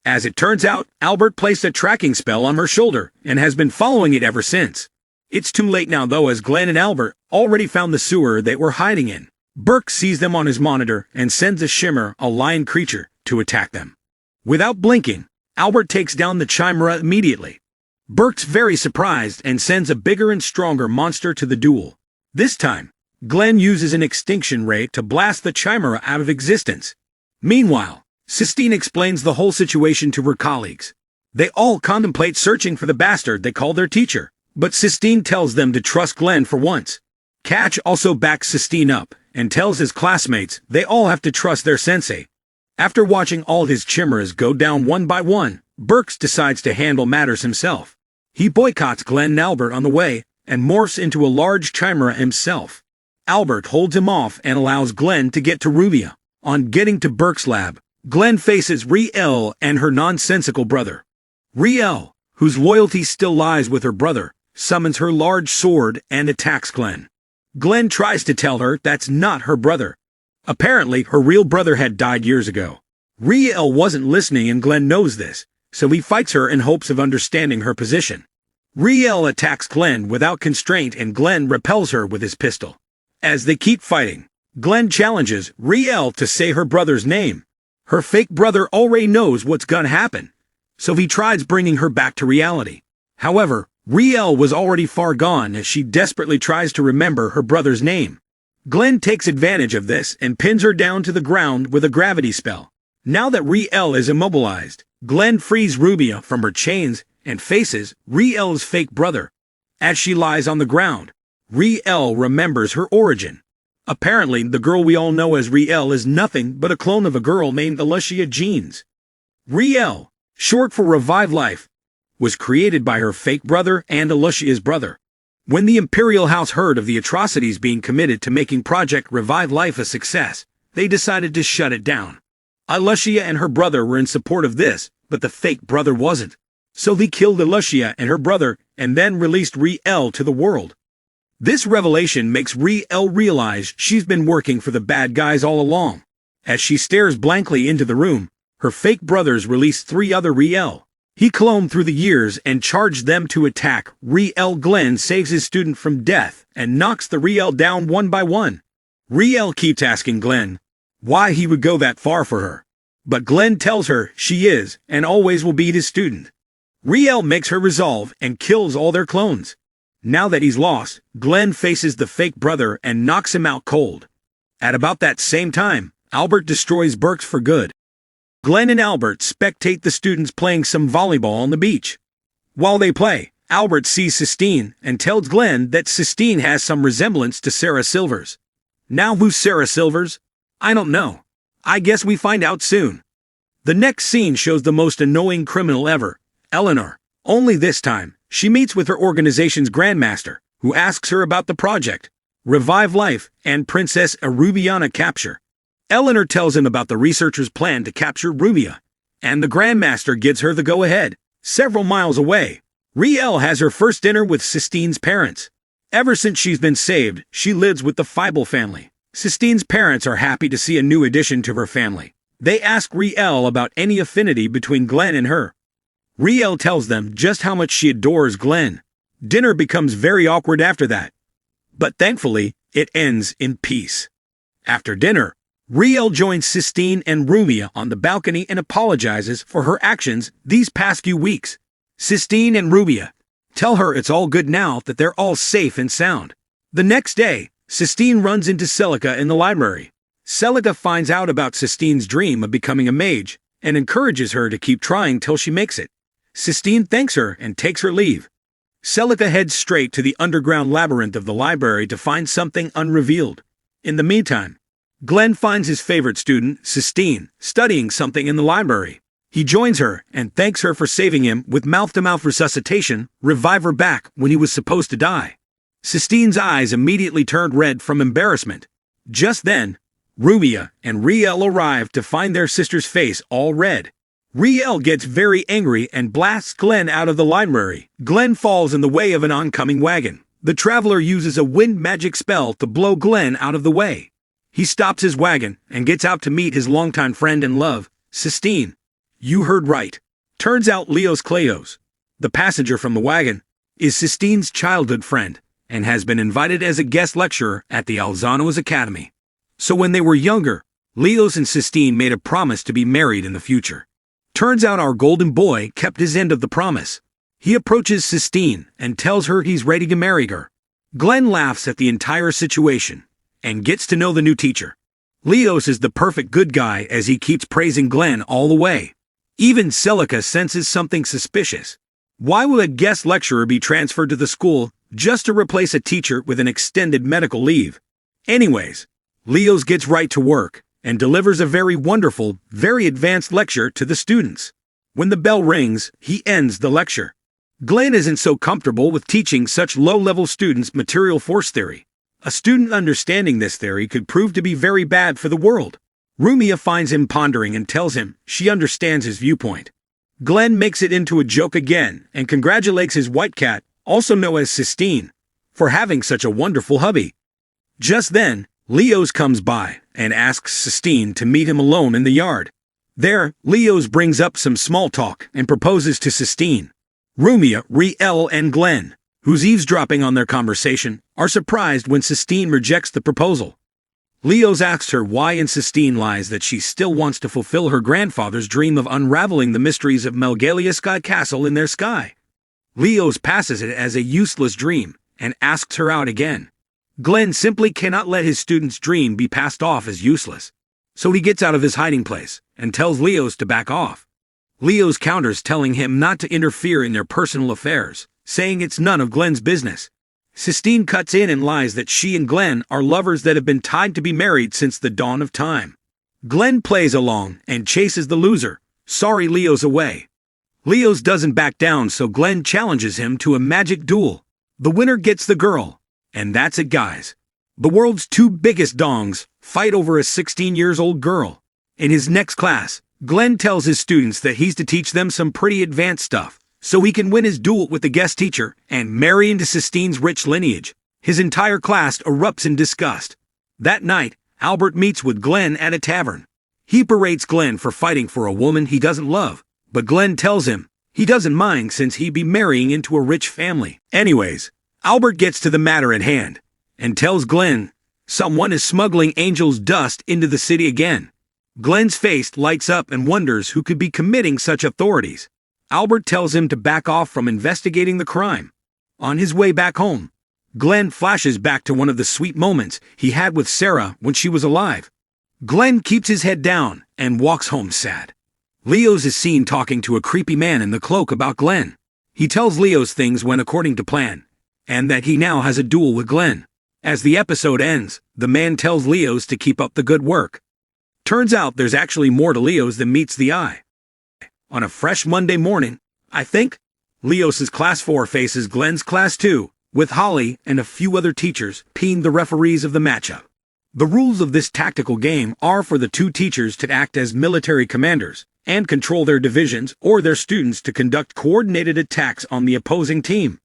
As it turns out, Albert placed a tracking spell on her shoulder and has been following it ever since. It's too late now though, as Glenn and Albert already found the sewer they were hiding in. Burke sees them on his monitor and sends a Shimmer, a lion creature, to attack them. Without blinking, Albert takes down the Chimera immediately. Burke's very surprised and sends a bigger and stronger monster to the duel. This time, Glenn uses an extinction ray to blast the Chimera out of existence. Meanwhile, Sistine explains the whole situation to her colleagues. They all contemplate searching for the bastard they call their teacher, but Sistine tells them to trust Glenn for once. Catch also backs Sistine up and tells his classmates they all have to trust their sensei. After watching all his chimeras go down one by one, Burks decides to handle matters himself. He boycotts Glenn and Albert on the way and morphs into a large chimera himself. Albert holds him off and allows Glenn to get to Rumia. On getting to Burke's lab, Glenn faces Riel and her nonsensical brother. Riel, whose loyalty still lies with her brother, summons her large sword and attacks Glenn. Glenn tries to tell her that's not her brother. Apparently, her real brother had died years ago. Riel wasn't listening and Glenn knows this, so he fights her in hopes of understanding her position. Riel attacks Glenn without constraint and Glenn repels her with his pistol. As they keep fighting, Glenn challenges Riel to say her brother's name. Her fake brother already knows what's gonna happen, so he tries bringing her back to reality. However, Riel was already far gone as she desperately tries to remember her brother's name. Glenn takes advantage of this and pins her down to the ground with a gravity spell. Now that Riel is immobilized, Glenn frees Rubia from her chains and faces Riel's fake brother. As she lies on the ground, Riel remembers her origin. Apparently, the girl we all know as Riel is nothing but a clone of a girl named Alicia Jeans. Riel, short for Revive Life, was created by her fake brother and Alicia's brother. When the Imperial House heard of the atrocities being committed to making Project Revive Life a success, they decided to shut it down. Alicia and her brother were in support of this, but the fake brother wasn't. So they killed Alicia and her brother and then released Riel to the world. This revelation makes Riel realize she's been working for the bad guys all along. As she stares blankly into the room, her fake brothers release 3 other Riel. He cloned through the years and charged them to attack. Riel Glenn saves his student from death and knocks the Riel down one by one. Riel keeps asking Glenn why he would go that far for her. But Glenn tells her she is and always will be his student. Riel makes her resolve and kills all their clones. Now that he's lost, Glenn faces the fake brother and knocks him out cold. At about that same time, Albert destroys Burks for good. Glenn and Albert spectate the students playing some volleyball on the beach. While they play, Albert sees Sistine and tells Glenn that Sistine has some resemblance to Sarah Silvers. Now who's Sarah Silvers? I don't know. I guess we find out soon. The next scene shows the most annoying criminal ever, Eleanor. Only this time, she meets with her organization's grandmaster, who asks her about the project, Revive Life, and Princess Arubiana capture. Eleanor tells him about the researchers' plan to capture Rumia, and the grandmaster gives her the go-ahead. Several miles away, Riel has her first dinner with Sistine's parents. Ever since she's been saved, she lives with the Feibel family. Sistine's parents are happy to see a new addition to her family. They ask Riel about any affinity between Glenn and her. Riel tells them just how much she adores Glenn. Dinner becomes very awkward after that. But thankfully, it ends in peace. After dinner, Riel joins Sistine and Rumia on the balcony and apologizes for her actions these past few weeks. Sistine and Rumia tell her it's all good now that they're all safe and sound. The next day, Sistine runs into Celica in the library. Celica finds out about Sistine's dream of becoming a mage and encourages her to keep trying till she makes it. Sistine thanks her and takes her leave. Celica heads straight to the underground labyrinth of the library to find something unrevealed. In the meantime, Glenn finds his favorite student, Sistine, studying something in the library. He joins her and thanks her for saving him with mouth-to-mouth resuscitation, revive her back when he was supposed to die. Sistine's eyes immediately turned red from embarrassment. Just then, Rumia and Riel arrive to find their sister's face all red. Riel gets very angry and blasts Glenn out of the library. Glenn falls in the way of an oncoming wagon. The traveler uses a wind magic spell to blow Glenn out of the way. He stops his wagon and gets out to meet his longtime friend and love, Sistine. You heard right. Turns out Leos Kleos, the passenger from the wagon, is Sistine's childhood friend and has been invited as a guest lecturer at the Alzanos Academy. So when they were younger, Leos and Sistine made a promise to be married in the future. Turns out our golden boy kept his end of the promise. He approaches Sistine and tells her he's ready to marry her. Glenn laughs at the entire situation and gets to know the new teacher. Leos is the perfect good guy as he keeps praising Glenn all the way. Even Celica senses something suspicious. Why would a guest lecturer be transferred to the school just to replace a teacher with an extended medical leave? Anyways, Leos gets right to work and delivers a very wonderful, very advanced lecture to the students. When the bell rings, he ends the lecture. Glenn isn't so comfortable with teaching such low-level students material force theory. A student understanding this theory could prove to be very bad for the world. Rumia finds him pondering and tells him she understands his viewpoint. Glenn makes it into a joke again and congratulates his white cat, also known as Sistine, for having such a wonderful hubby. Just then, Leos comes by and asks Sistine to meet him alone in the yard. There, Leos brings up some small talk and proposes to Sistine. Rumia, Riel, and Glenn, who's eavesdropping on their conversation, are surprised when Sistine rejects the proposal. Leos asks her why, and Sistine lies that she still wants to fulfill her grandfather's dream of unraveling the mysteries of Melgalia Sky Castle in their sky. Leos passes it as a useless dream and asks her out again. Glenn simply cannot let his student's dream be passed off as useless. So he gets out of his hiding place and tells Leos to back off. Leos counters, telling him not to interfere in their personal affairs, saying it's none of Glenn's business. Sistine cuts in and lies that she and Glenn are lovers that have been tied to be married since the dawn of time. Glenn plays along and chases the loser, sorry Leos, away. Leos doesn't back down, so Glenn challenges him to a magic duel. The winner gets the girl. And that's it, guys. The world's two biggest dongs fight over a 16-year-old girl. In his next class, Glenn tells his students that he's to teach them some pretty advanced stuff, so he can win his duel with the guest teacher and marry into Sistine's rich lineage. His entire class erupts in disgust. That night, Albert meets with Glenn at a tavern. He berates Glenn for fighting for a woman he doesn't love, but Glenn tells him he doesn't mind since he'd be marrying into a rich family. Anyways, Albert gets to the matter at hand and tells Glenn someone is smuggling Angel's dust into the city again. Glenn's face lights up and wonders who could be committing such authorities. Albert tells him to back off from investigating the crime. On his way back home, Glenn flashes back to one of the sweet moments he had with Sarah when she was alive. Glenn keeps his head down and walks home sad. Leos is seen talking to a creepy man in the cloak about Glenn. He tells Leos things went according to plan, and that he now has a duel with Glenn. As the episode ends, the man tells Leos to keep up the good work. Turns out there's actually more to Leos than meets the eye. On a fresh Monday morning, I think, Leos' Class 4 faces Glenn's Class 2, with Holly and a few other teachers being the referees of the matchup. The rules of this tactical game are for the two teachers to act as military commanders and control their divisions or their students to conduct coordinated attacks on the opposing team.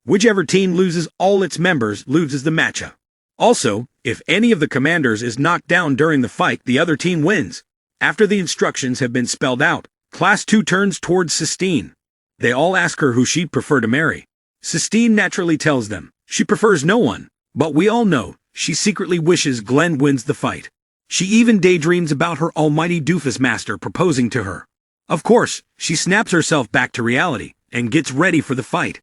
Whichever team loses all its members loses the matchup. Also, if any of the commanders is knocked down during the fight, the other team wins. After the instructions have been spelled out, Class 2 turns towards Sistine. They all ask her who she'd prefer to marry. Sistine naturally tells them she prefers no one, but we all know she secretly wishes Glenn wins the fight. She even daydreams about her almighty doofus master proposing to her. Of course, she snaps herself back to reality and gets ready for the fight.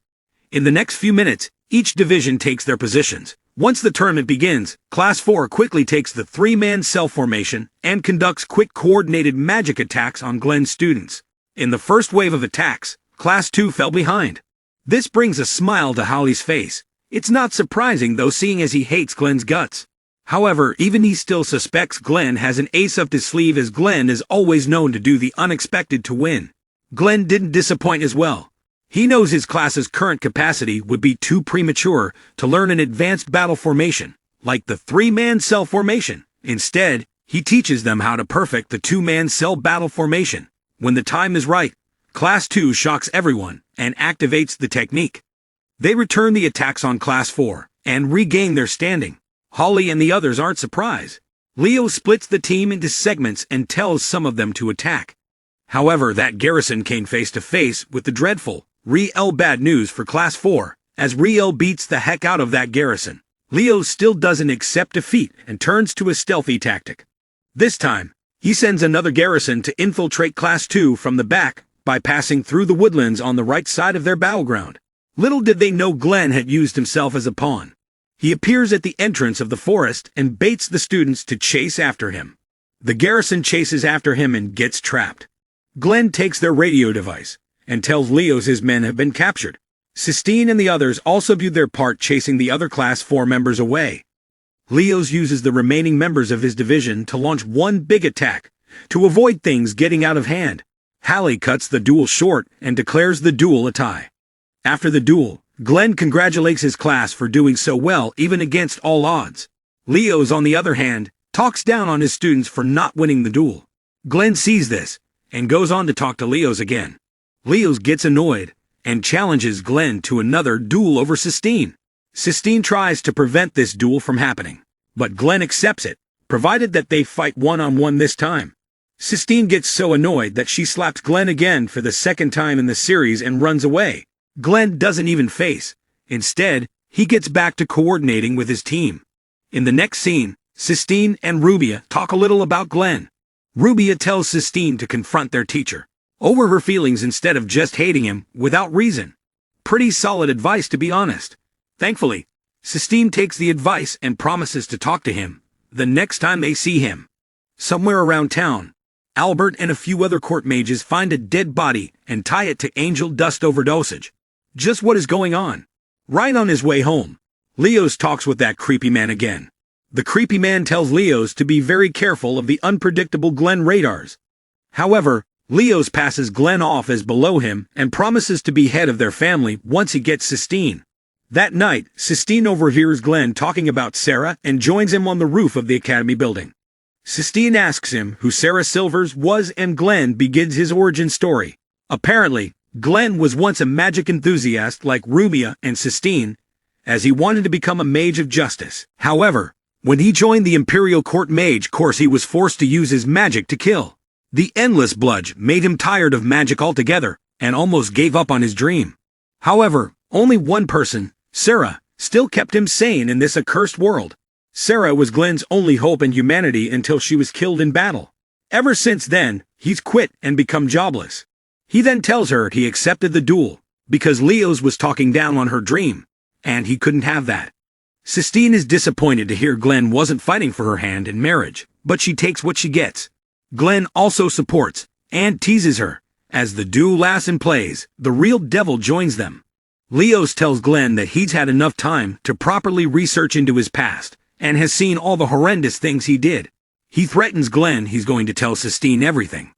In the next few minutes, each division takes their positions. Once the tournament begins, Class 4 quickly takes the three-man cell formation and conducts quick coordinated magic attacks on Glenn's students. In the first wave of attacks, Class 2 fell behind. This brings a smile to Holly's face. It's not surprising though, seeing as he hates Glenn's guts. However, even he still suspects Glenn has an ace up his sleeve, as Glenn is always known to do the unexpected to win. Glenn didn't disappoint as well. He knows his class's current capacity would be too premature to learn an advanced battle formation, like the three-man cell formation. Instead, he teaches them how to perfect the two-man cell battle formation. When the time is right, Class 2 shocks everyone and activates the technique. They return the attacks on Class 4 and regain their standing. Holly and the others aren't surprised. Leo splits the team into segments and tells some of them to attack. However, that garrison came face to face with the dreadful, real bad news for Class 4, as real beats the heck out of that garrison. Leo still doesn't accept defeat and turns to a stealthy tactic. This time, he sends another garrison to infiltrate Class 2 from the back by passing through the woodlands on the right side of their battleground. Little did they know Glenn had used himself as a pawn. He appears at the entrance of the forest and baits the students to chase after him. The garrison chases after him and gets trapped. Glenn takes their radio device and tells Leo's his men have been captured. Sistine and the others also do their part chasing the other Class 4 members away. Leo's uses the remaining members of his division to launch one big attack to avoid things getting out of hand. Hallie cuts the duel short and declares the duel a tie. After the duel, Glenn congratulates his class for doing so well even against all odds. Leo's, on the other hand, talks down on his students for not winning the duel. Glenn sees this and goes on to talk to Leo's again. Leo's gets annoyed and challenges Glenn to another duel over Sistine. Sistine tries to prevent this duel from happening, but Glenn accepts it, provided that they fight one-on-one this time. Sistine gets so annoyed that she slaps Glenn again for the second time in the series and runs away. Glenn doesn't even face. Instead, he gets back to coordinating with his team. In the next scene, Sistine and Rubia talk a little about Glenn. Rubia tells Sistine to confront their teacher over her feelings instead of just hating him without reason. Pretty solid advice, to be honest. Thankfully, Sistine takes the advice and promises to talk to him the next time they see him. Somewhere around town, Albert and a few other court mages find a dead body and tie it to angel dust overdosage. Just what is going on? Right on his way home, Leo's talks with that creepy man again. The creepy man tells Leo's to be very careful of the unpredictable Glenn radars. However, Leo's passes Glenn off as below him and promises to be head of their family once he gets Sistine. That night, Sistine overhears Glenn talking about Sarah and joins him on the roof of the academy building. Sistine asks him who Sarah Silvers was and Glenn begins his origin story. Apparently, Glenn was once a magic enthusiast like Rubia and Sistine, as he wanted to become a mage of justice. However, when he joined the Imperial Court Mage course, he was forced to use his magic to kill. The endless bludge made him tired of magic altogether and almost gave up on his dream. However, only one person, Sarah, still kept him sane in this accursed world. Sarah was Glenn's only hope in humanity until she was killed in battle. Ever since then, he's quit and become jobless. He then tells her he accepted the duel because Leo's was talking down on her dream, and he couldn't have that. Sistine is disappointed to hear Glenn wasn't fighting for her hand in marriage, but she takes what she gets. Glenn also supports and teases her. As the duel lasts and plays, the real devil joins them. Leo's tells Glenn that he's had enough time to properly research into his past and has seen all the horrendous things he did. He threatens Glenn he's going to tell Sistine everything.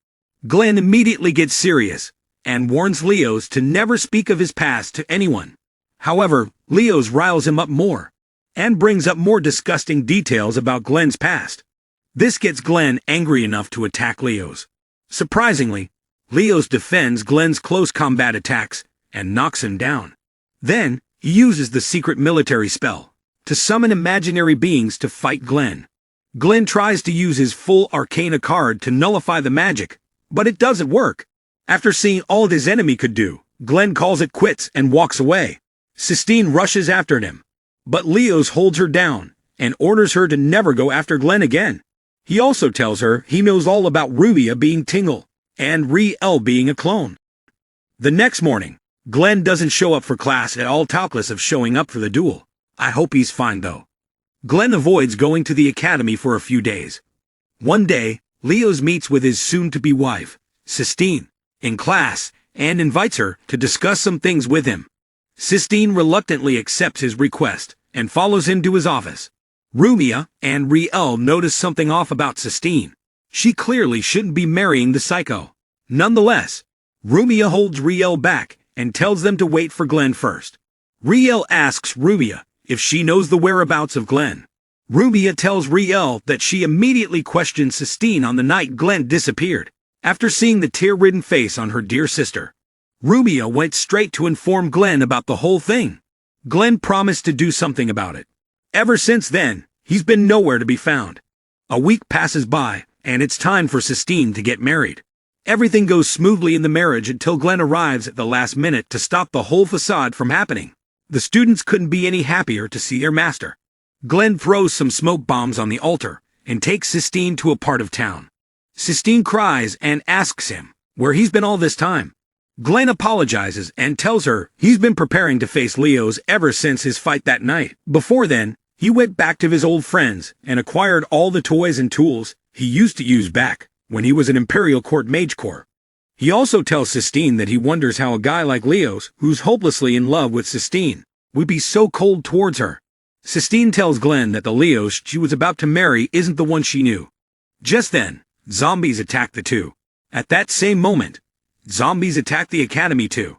Glenn immediately gets serious and warns Leo's to never speak of his past to anyone. However, Leo's riles him up more and brings up more disgusting details about Glenn's past. This gets Glenn angry enough to attack Leo's. Surprisingly, Leo's defends Glenn's close combat attacks and knocks him down. Then, he uses the secret military spell to summon imaginary beings to fight Glenn. Glenn tries to use his full Arcana card to nullify the magic, but it doesn't work. After seeing all his enemy could do, Glenn calls it quits and walks away. Sistine rushes after him, but Leo's holds her down and orders her to never go after Glenn again. He also tells her he knows all about Rubia being Tingle and Riel being a clone. The next morning, Glenn doesn't show up for class at all, talkless of showing up for the duel. I hope he's fine though. Glenn avoids going to the academy for a few days. One day, Leo's meets with his soon-to-be wife, Sistine, in class and invites her to discuss some things with him. Sistine reluctantly accepts his request and follows him to his office. Rubia and Riel notice something off about Sistine. She clearly shouldn't be marrying the psycho. Nonetheless, Rubia holds Riel back and tells them to wait for Glenn first. Riel asks Rubia if she knows the whereabouts of Glenn. Rubia tells Riel that she immediately questioned Sistine on the night Glenn disappeared. After seeing the tear-ridden face on her dear sister, Rumia went straight to inform Glenn about the whole thing. Glenn promised to do something about it. Ever since then, he's been nowhere to be found. A week passes by, and it's time for Sistine to get married. Everything goes smoothly in the marriage until Glenn arrives at the last minute to stop the whole facade from happening. The students couldn't be any happier to see their master. Glenn throws some smoke bombs on the altar and takes Sistine to a part of town. Sistine cries and asks him where he's been all this time. Glenn apologizes and tells her he's been preparing to face Leos ever since his fight that night. Before then, he went back to his old friends and acquired all the toys and tools he used to use back when he was an Imperial Court Mage Corps. He also tells Sistine that he wonders how a guy like Leos, who's hopelessly in love with Sistine, would be so cold towards her. Sistine tells Glenn that the Leos she was about to marry isn't the one she knew. Just then, zombies attack the two. At that same moment, zombies attack the academy too.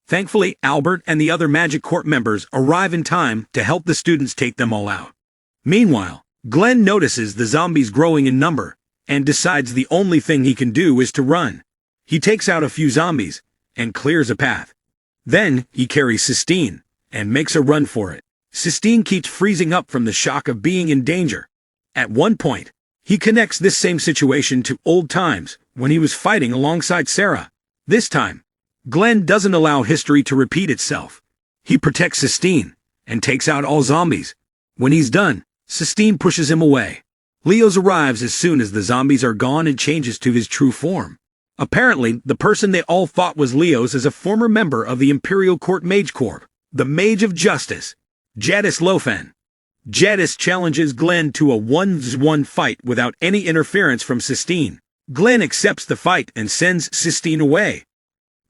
Thankfully, Albert and the other Magic Corps members arrive in time to help the students take them all out. Meanwhile, Glenn notices the zombies growing in number and decides the only thing he can do is to run. He takes out a few zombies and clears a path. Then he carries Sistine and makes a run for it. Sistine keeps freezing up from the shock of being in danger. At one point, he connects this same situation to old times when he was fighting alongside Sarah. This time, Glenn doesn't allow history to repeat itself. He protects Sistine and takes out all zombies. When he's done, Sistine pushes him away. Leos arrives as soon as the zombies are gone and changes to his true form. Apparently, the person they all thought was Leos is a former member of the Imperial Court Mage Corps, the Mage of Justice, Jadis Lofen. Jadis challenges Glenn to a 1v1 fight without any interference from Sistine. Glenn accepts the fight and sends Sistine away.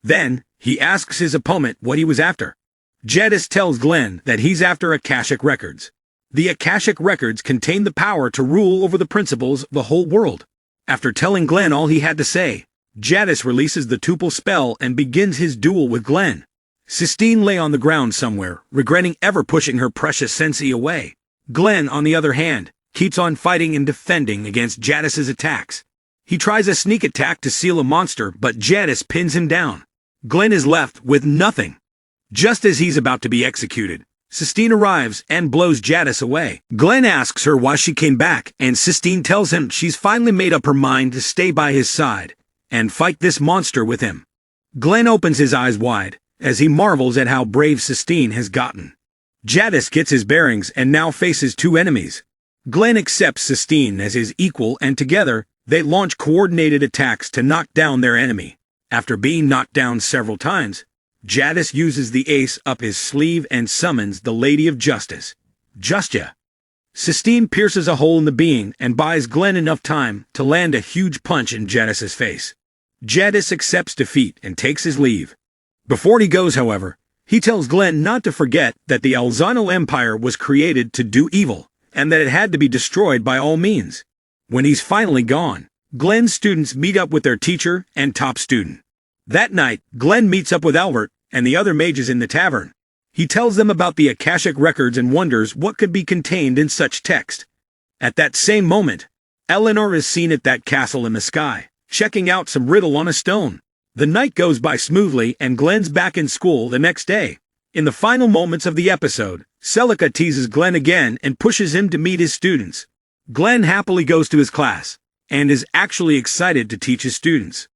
Then, he asks his opponent what he was after. Jadis tells Glenn that he's after Akashic Records. The Akashic Records contain the power to rule over the principles of the whole world. After telling Glenn all he had to say, Jadis releases the tuple spell and begins his duel with Glenn. Sistine lay on the ground somewhere, regretting ever pushing her precious sensei away. Glenn, on the other hand, keeps on fighting and defending against Jadis's attacks. He tries a sneak attack to seal a monster, but Jadis pins him down. Glenn is left with nothing. Just as he's about to be executed, Sistine arrives and blows Jadis away. Glenn asks her why she came back, and Sistine tells him she's finally made up her mind to stay by his side and fight this monster with him. Glenn opens his eyes wide as he marvels at how brave Sistine has gotten. Jadis gets his bearings and now faces two enemies. Glenn accepts Sistine as his equal, and together, they launch coordinated attacks to knock down their enemy. After being knocked down several times, Jadis uses the ace up his sleeve and summons the Lady of Justice, Justia. Sistine pierces a hole in the being and buys Glenn enough time to land a huge punch in Jadis's face. Jadis accepts defeat and takes his leave. Before he goes, however, he tells Glenn not to forget that the Alzano Empire was created to do evil, and that it had to be destroyed by all means. When he's finally gone, Glenn's students meet up with their teacher and top student. That night, Glenn meets up with Albert and the other mages in the tavern. He tells them about the Akashic Records and wonders what could be contained in such text. At that same moment, Eleanor is seen at that castle in the sky, checking out some riddle on a stone. The night goes by smoothly and Glenn's back in school the next day. In the final moments of the episode, Celica teases Glenn again and pushes him to meet his students. Glenn happily goes to his class and is actually excited to teach his students.